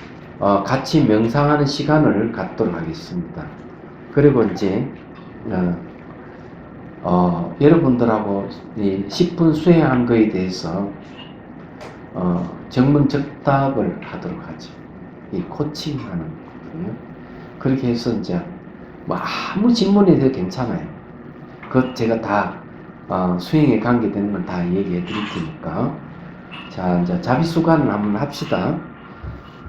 같이 명상하는 시간을 갖도록 하겠습니다. 그리고 이제 여러분들하고 이 10분 수행한 거에 대해서 정문적답을 하도록 하죠. 이 코칭하는 거거든요. 그렇게 해서 이제 뭐 아무 질문에 대해서 괜찮아요. 그것 제가 다 수행에 관계되는 건 다 얘기해 드릴 테니까. 자, 이제 자비수관을 한번 합시다.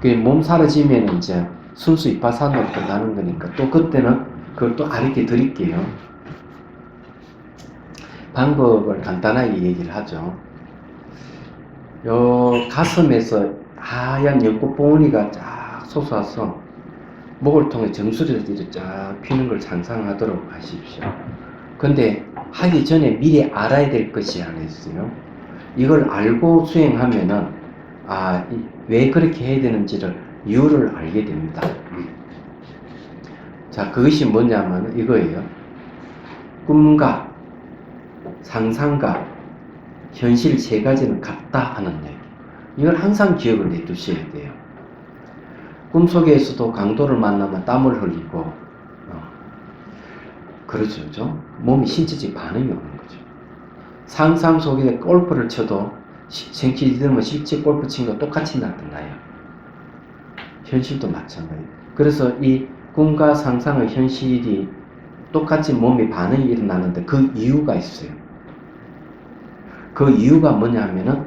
그 몸 사라지면 이제 순수 이파사나로 들어가는 거니까 또 그때는 그걸 또 알게 드릴게요. 방법을 간단하게 얘기를 하죠. 요 가슴에서 하얀 연꽃봉오리가 쫙 솟아서 목을 통해 정수리를 쫙 피는 걸 상상하도록 하십시오. 근데 하기 전에 미리 알아야 될 것이 하나 있어요. 이걸 알고 수행하면은 왜 그렇게 해야 되는지를 이유를 알게 됩니다. 자, 그것이 뭐냐면 이거예요. 꿈과 상상과 현실 세 가지는 같다 하는 얘기. 이걸 항상 기억을 해두셔야 돼요. 꿈속에서도 강도를 만나면 땀을 흘리고 그렇죠. 몸이 신체적 반응이 오는 거죠. 상상 속에 골프를 쳐도 생각이 들면 실제 골프 친 거 똑같이 나타나요. 현실도 마찬가지예요. 그래서 이 꿈과 상상의 현실이 똑같이 몸의 반응이 일어나는데 그 이유가 있어요. 그 이유가 뭐냐 하면은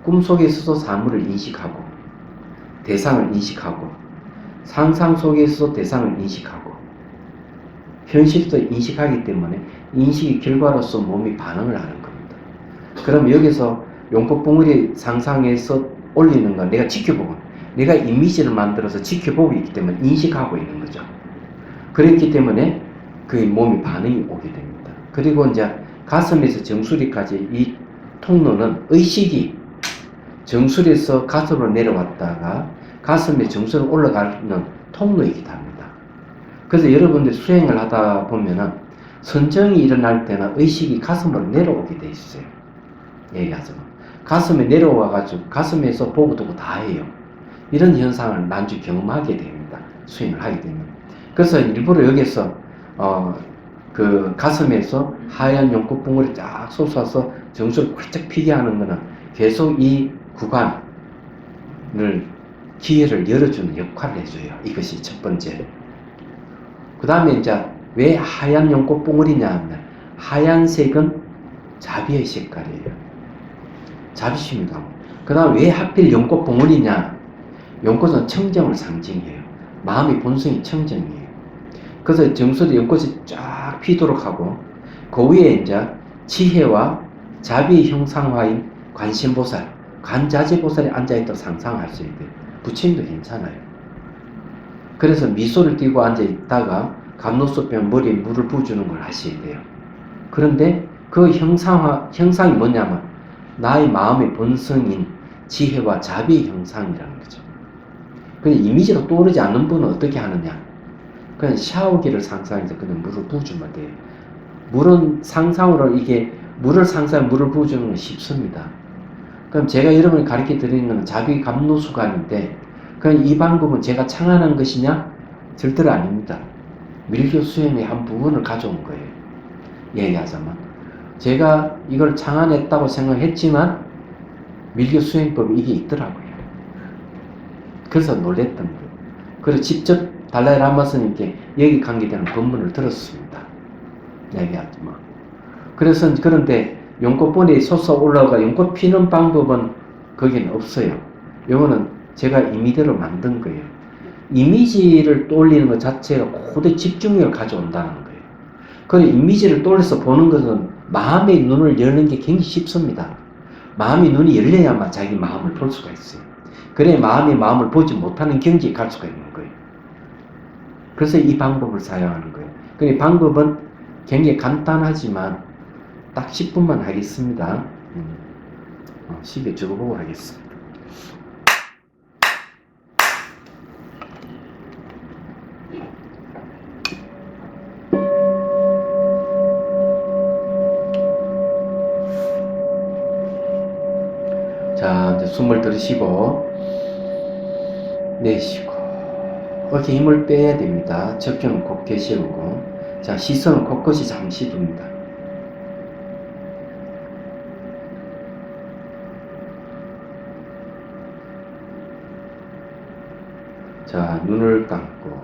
꿈속에서도 사물을 인식하고 대상을 인식하고 상상 속에서도 대상을 인식하고 현실도 인식하기 때문에 인식의 결과로서 몸이 반응을 하는 겁니다. 그럼 여기서 용꽃봉우리 상상해서 올리는 건 내가 지켜보고 내가 이미지를 만들어서 지켜보고 있기 때문에 인식하고 있는 거죠. 그렇기 때문에 그 몸이 반응이 오게 됩니다. 그리고 이제 가슴에서 정수리까지 이 통로는 의식이 정수리에서 가슴으로 내려왔다가 가슴에 정수리로 올라가는 통로이기도 합니다. 그래서 여러분들 수행을 하다 보면은 선정이 일어날 때는 의식이 가슴으로 내려오게 돼 있어요. 얘기하자면 가슴에 내려와가지고 가슴에서 보고 두고 다 해요. 이런 현상을 난주 경험하게 됩니다. 수행을 하게 되면. 그래서 일부러 여기서 그 가슴에서 하얀 용꽃봉오리 쫙 솟아서 정수를 활짝 피게 하는 거는 계속 이 구간을 기회를 열어주는 역할을 해줘요. 이것이 첫 번째. 그 다음에 이제 왜 하얀 용꽃봉오리냐 하면 하얀색은 자비의 색깔이에요. 자비심이다. 그 다음 왜 하필 용꽃봉오리냐? 용꽃은 청정을 상징해요. 마음의 본성이 청정이에요. 그래서 정수리 연꽃이 쫙 피도록 하고 그 위에 이제 지혜와 자비의 형상화인 관심보살, 관자재보살이 앉아있다고 상상하셔야 돼요. 부처님도 괜찮아요. 그래서 미소를 띠고 앉아있다가 감로소변 머리에 물을 부어주는 걸 하셔야 돼요. 그런데 그 형상이 뭐냐면 나의 마음의 본성인 지혜와 자비의 형상이라는 거죠. 근데 이미지로 떠오르지 않는 분은 어떻게 하느냐? 그냥 샤워기를 상상해서 그냥 물을 부어주면 돼요. 물은 상상으로 물을 부어주는 건 쉽습니다. 그럼 제가 여러분이 가르쳐 드리는 건 자비 감노수관인데, 그럼 이 방법은 제가 창안한 것이냐? 절대로 아닙니다. 밀교 수행의 한 부분을 가져온 거예요. 얘기하자면. 제가 이걸 창안했다고 생각했지만, 밀교 수행법이 이게 있더라고요. 그래서 놀랬던 거예요. 그래서 직접 달라이 라마 스님께 여기 관계되는 법문을 들었습니다. 얘기하지만. 그런데 용꽃본이 솟아 올라가 용꽃 피는 방법은 거기는 없어요. 이거는 제가 임의대로 만든 거예요. 이미지를 떠올리는 것 자체가 고대 집중력을 가져온다는 거예요. 그 이미지를 떠올려서 보는 것은 마음의 눈을 여는 게 굉장히 쉽습니다. 마음의 눈이 열려야만 자기 마음을 볼 수가 있어요. 그래야 마음이 마음을 보지 못하는 경지에 갈 수가 있는 거예요. 그래서 이 방법을 사용하는 거예요. 그 방법은 굉장히 간단하지만 딱 10분만 하겠습니다. 10에 적어보고 하겠습니다. 자, 이제 숨을 들이쉬고 내쉬고 어깨 힘을 빼야 됩니다. 적경은 곧게 세우고 자, 시선은 곳곳이 잠시 둡니다. 자, 눈을 감고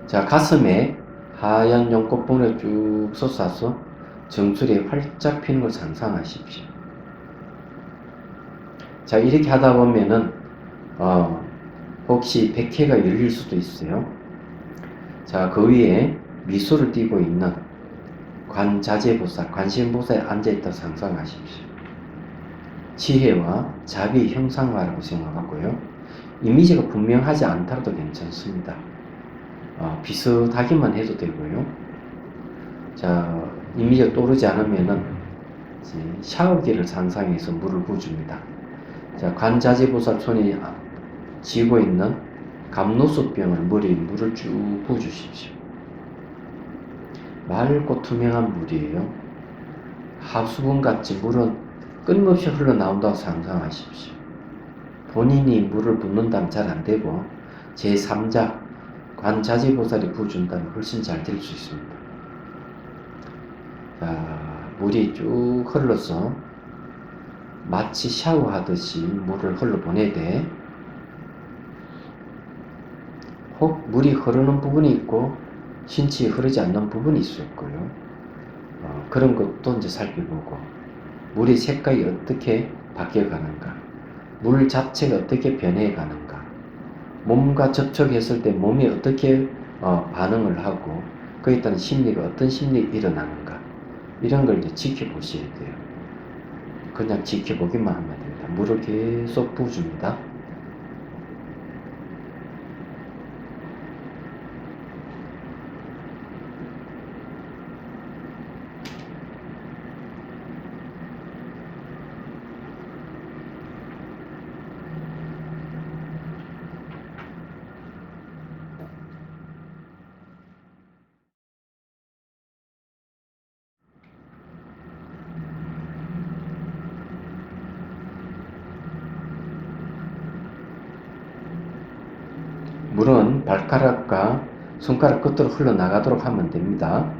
자, 가슴에 하얀 용꽃봉을 쭉 솟아서 정수리에 활짝 피는 걸 상상하십시오. 자, 이렇게 하다 보면은 혹시 백회가 열릴 수도 있어요. 자, 그 위에 미소를 띠고 있는 관자재보살, 관심보살에 앉아있다 상상하십시오. 지혜와 자비의 형상화라고 생각하고요. 이미지가 분명하지 않더라도 괜찮습니다. 비슷하기만 해도 되고요. 자, 임의적 떠오르지 않으면은 이제 샤워기를 상상해서 물을 부어줍니다. 자, 관자재보살 손이 쥐고 있는 감로수병을 물을 쭉 부어주십시오. 맑고 투명한 물이에요. 하수분같이 물은 끊임없이 흘러나온다고 상상하십시오. 본인이 물을 붓는다면 잘 안되고 제3자 관자재보살이 부어준다면 훨씬 잘 될 수 있습니다. 자, 물이 쭉 흘러서 마치 샤워하듯이 물을 흘러보내되 혹 물이 흐르는 부분이 있고 신치에 흐르지 않는 부분이 있었고요. 그런 것도 이제 살펴보고 물의 색깔이 어떻게 바뀌어가는가, 물 자체가 어떻게 변해가는가, 몸과 접촉했을 때 몸이 어떻게 반응을 하고 그에 따른 심리가 어떤 심리가 일어나는가, 이런 걸 이제 지켜보셔야 돼요. 그냥 지켜보기만 하면 됩니다. 물을 계속 부어줍니다. 물은 발가락과 손가락 끝으로 흘러나가도록 하면 됩니다.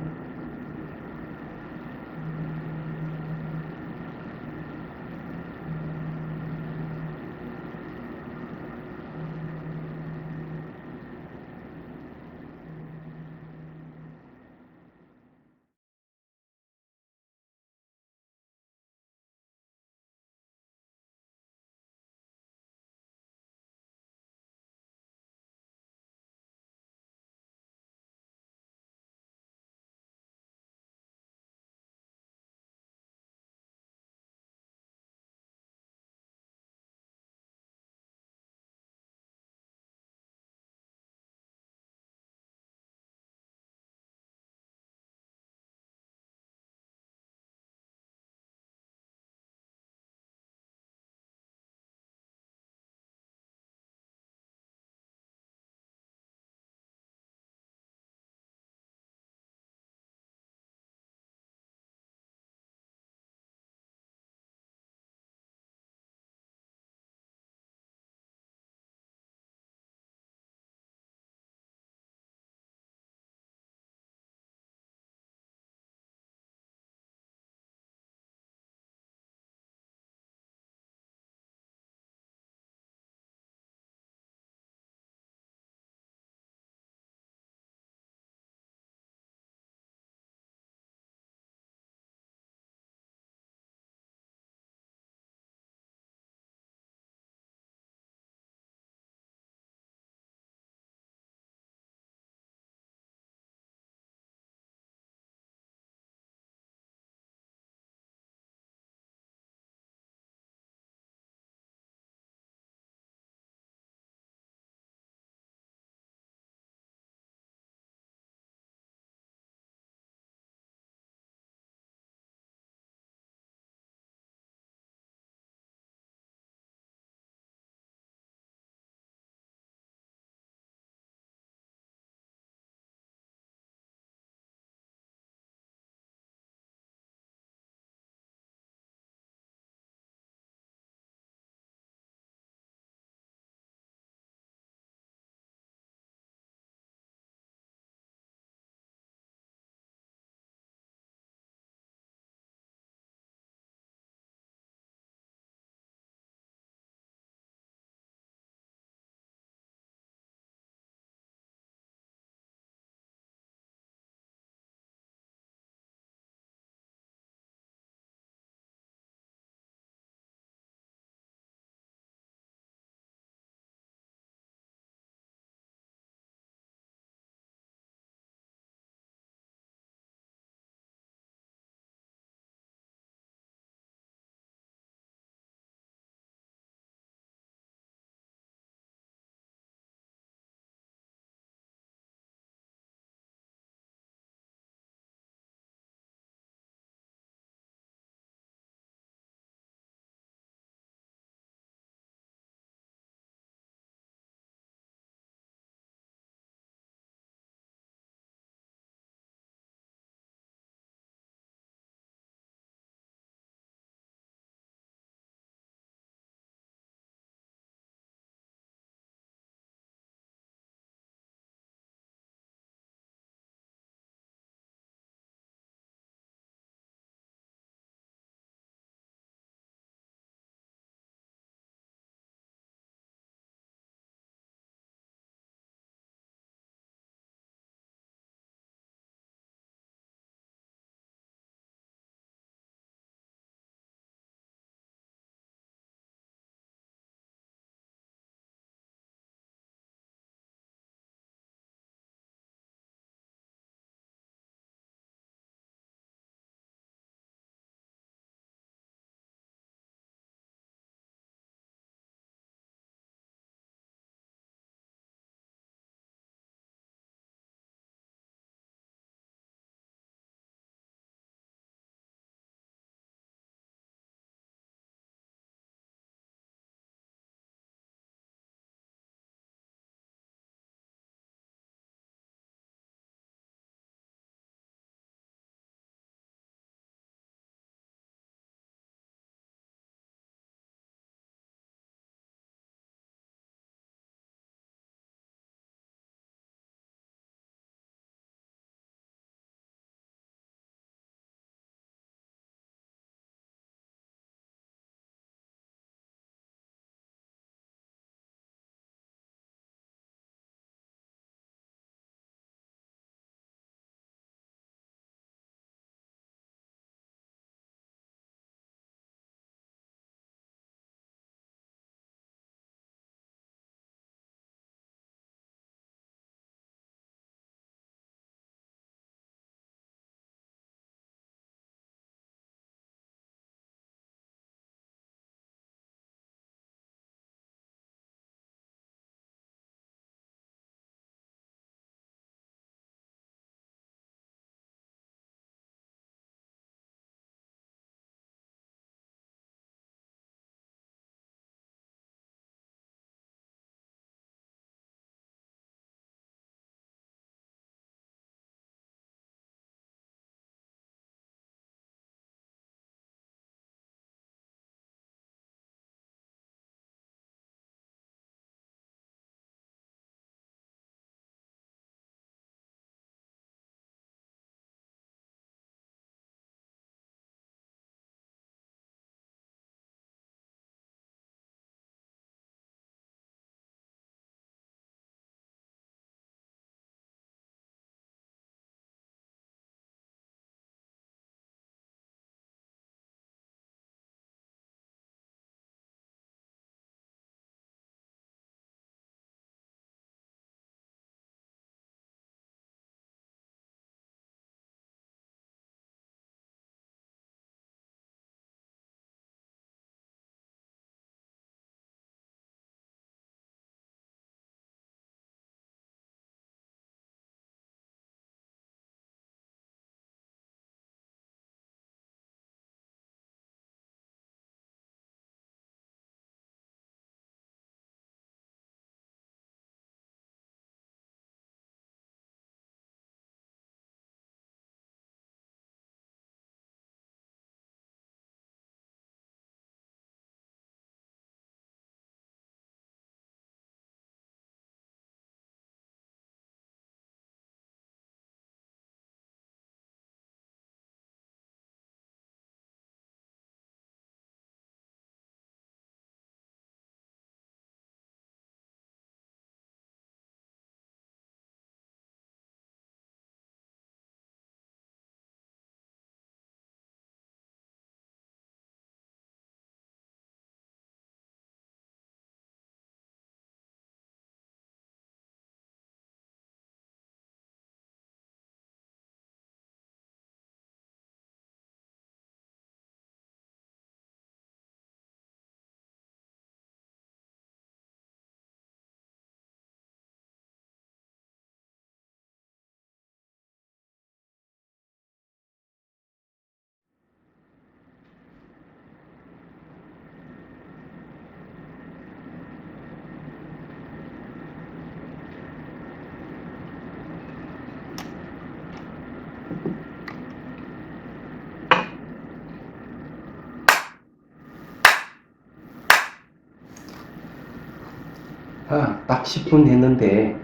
딱 10분 했는데,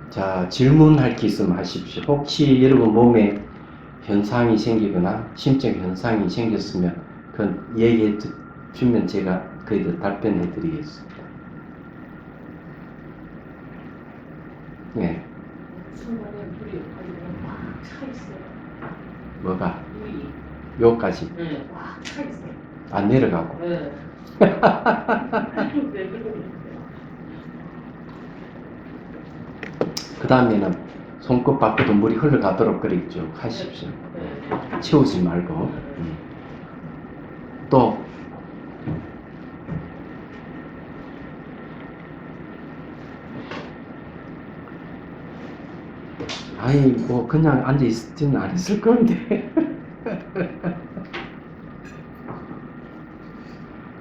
자, 질문할 게 있으면 하십시오. 혹시 여러분 몸에 현상이 생기거나 심적 현상이 생겼으면 그 얘기해 주면 제가 그에 답변해 드리겠습니다. 네. 중간에 물이 꽉 차 있어요. 뭐가? 물이. 요까지 네, 꽉 차 있어요. 안 내려가고. 네. 왜 그러는데요? 그 다음에는 손끝 밖으로 물이 흘러가도록 그렇게 쭉 하십시오. 네. 채우지 말고. 또 아니 뭐 그냥 앉아 있지는 않았을 건데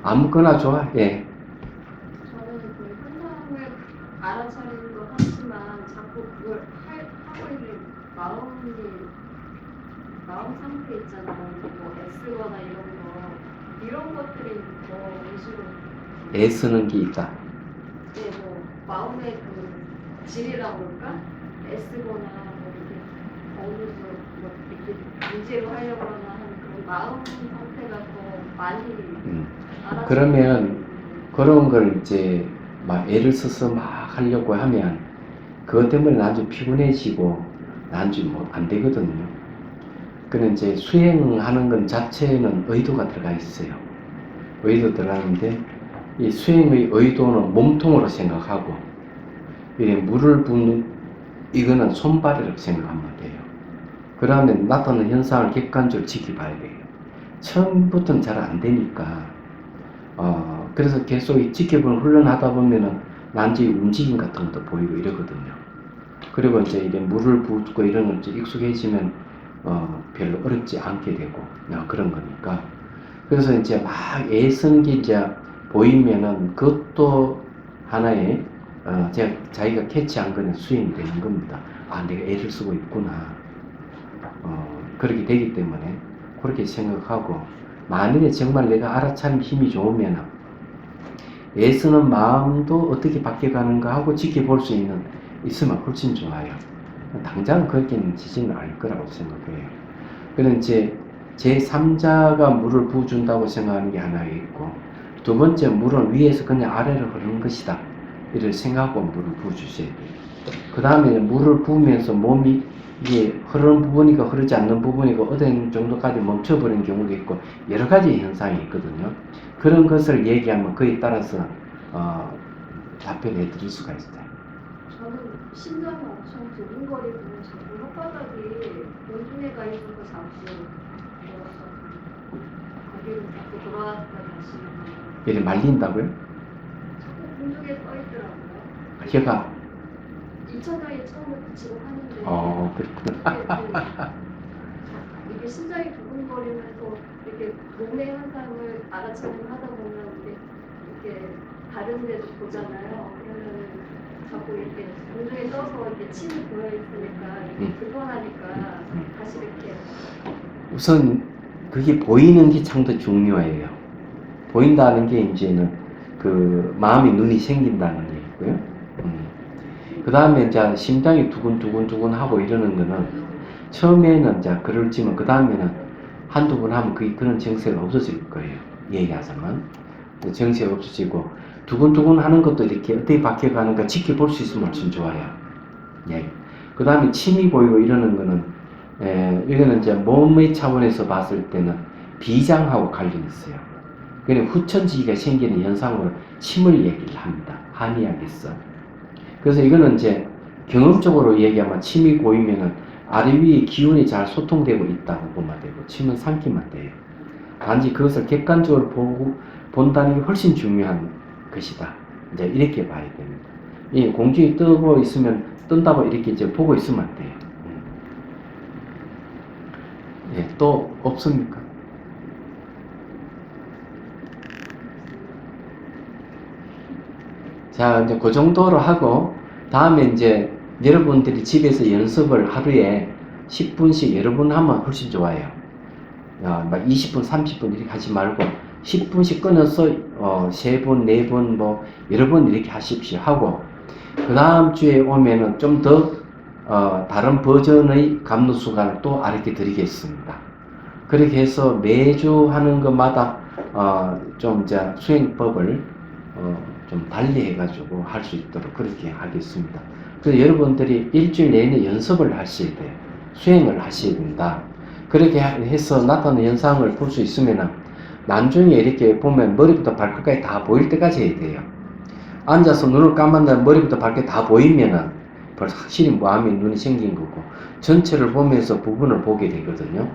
아무거나 좋아. 예. 저는 그 현상을 알아차리는 거 하지만 자꾸 그걸 하고 있는 마음 상태 있잖아요. 뭐 애쓰거나 이런 것들이 더 위주로 애쓰는 게 있다. 네, 뭐 마음의 그 질이라고 할까? 애쓰거나 뭐 이렇게 어느 뭐 이렇게 문제로 하려고 하는 그런 마음 상태가 더 많이 알아차리는 그러면 그런 걸 이제 막 애를 써서 막 하려고 하면 그것 때문에 나중에 피곤해지고 나중에 뭐 안 되거든요. 그는 이제 수행하는 건 자체에는 의도가 들어가 있어요. 의도 들어가는데 이 수행의 의도는 몸통으로 생각하고 이 물을 붓는 이거는 손발이라고 생각하면 돼요. 그러면 나타나는 현상을 객관적으로 지켜봐야 돼요. 처음부터는 잘 안 되니까 그래서 계속 지켜보는 훈련하다 보면은 난지 움직임 같은 것도 보이고 이러거든요. 그리고 이제 이게 물을 붓고 이런 거 이제 익숙해지면 별로 어렵지 않게 되고 그런 거니까. 그래서 이제 막 애쓰는 게 이제 보이면은 그것도 하나의 자기가 캐치한 거는 수행이 되는 겁니다. 아, 내가 애를 쓰고 있구나. 그렇게 되기 때문에 그렇게 생각하고, 만일에 정말 내가 알아차린 힘이 좋으면 애쓰는 마음도 어떻게 바뀌어가는가 하고 지켜볼 수 있으면 훨씬 좋아요. 당장 그렇게는 지지는 않을 거라고 생각해요. 그는 이제 제3자가 물을 부어준다고 생각하는 게 하나 있고, 두 번째, 물은 위에서 그냥 아래로 흐르는 것이다 이를 생각하고 물을 부어주셔야 돼요. 그 다음에 물을 부으면서 몸이 이게 흐르는 부분이고 흐르지 않는 부분이고 어떤 정도까지 멈춰버리는 경우도 있고 여러 가지 현상이 있거든요. 그런 것을 얘기하면 그에 따라서 답변해 드릴 수가 있어요. 저는 심장이 엄청 두근거리고 자꾸 혓바닥이 공중에 가 있는 거 자꾸 들어서 거기를 자꾸 돌아왔다 다시 이래 말린다고요? 자꾸 공중에 떠 있더라고요. 혀가 2차장에 처음에 붙이고 하는데 그렇구나. 이게 심장이 두근거리면서 이렇게 몸의 현상을 알아차림 하다 보면 이렇게 다른 데도 보잖아요. 그러면은 자꾸 이렇게 공중에 떠서 이렇게 침이 보여 있으니까 이렇게 불편하니까 다시 이렇게 우선 그게 보이는 게 참 더 중요해요. 보인다는 게 이제는 그 마음이 눈이 생긴다는 게 있고요. 그 다음에 이제 심장이 두근두근 하고 이러는 거는 처음에는 이제 그럴지만 그 다음에는 한두 번 하면 그런 증세가 없어질 거예요. 얘기하자면 증세가 없어지고 두근두근 하는 것도 이렇게 어떻게 바뀌어가는가 지켜볼 수 있으면 훨씬 좋아요. 예. 그 다음에 침이 보이고 이러는 거는 이거는 이제 몸의 차원에서 봤을 때는 비장하고 관련이 있어요. 그냥 후천지기가 생기는 현상으로 침을 얘기를 합니다. 한의학에서. 그래서 이거는 이제 경험적으로 얘기하면 침이 고이면은 아래 위에 기운이 잘 소통되고 있다고 보면 되고 침은 삼키면 돼요. 단지 그것을 객관적으로 본다는 게 훨씬 중요한 것이다. 이제 이렇게 봐야 됩니다. 이 공중에 뜨고 있으면 뜬다고 이렇게 이제 보고 있으면 안 돼요. 예, 또 없습니까? 자, 이제 그 정도로 하고, 다음에 이제 여러분들이 집에서 연습을 하루에 10분씩 여러 번 하면 훨씬 좋아요. 막 20분, 30분 이렇게 하지 말고, 10분씩 끊어서 3분, 4분 뭐 여러 번 이렇게 하십시오 하고 그 다음 주에 오면은 좀 더 다른 버전의 감로수간을 또 알려 드리겠습니다. 그렇게 해서 매주 하는 것마다 좀 이제 수행법을 좀 달리 해가지고 할 수 있도록 그렇게 하겠습니다. 그래서 여러분들이 일주일 내내 연습을 하셔야 돼요. 수행을 하셔야 된다. 그렇게 해서 나타나는 현상을 볼 수 있으면 나중에 이렇게 보면 머리부터 발끝까지 다 보일 때까지 해야 돼요. 앉아서 눈을 감았는데 머리부터 발끝 다 보이면은 벌써 확실히 마음에 눈이 생긴 거고 전체를 보면서 부분을 보게 되거든요.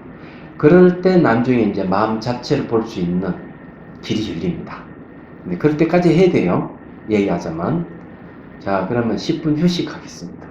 그럴 때 나중에 이제 마음 자체를 볼 수 있는 길이 열립니다. 네, 그럴 때까지 해야 돼요. 얘기하자면. 자, 그러면 10분 휴식하겠습니다.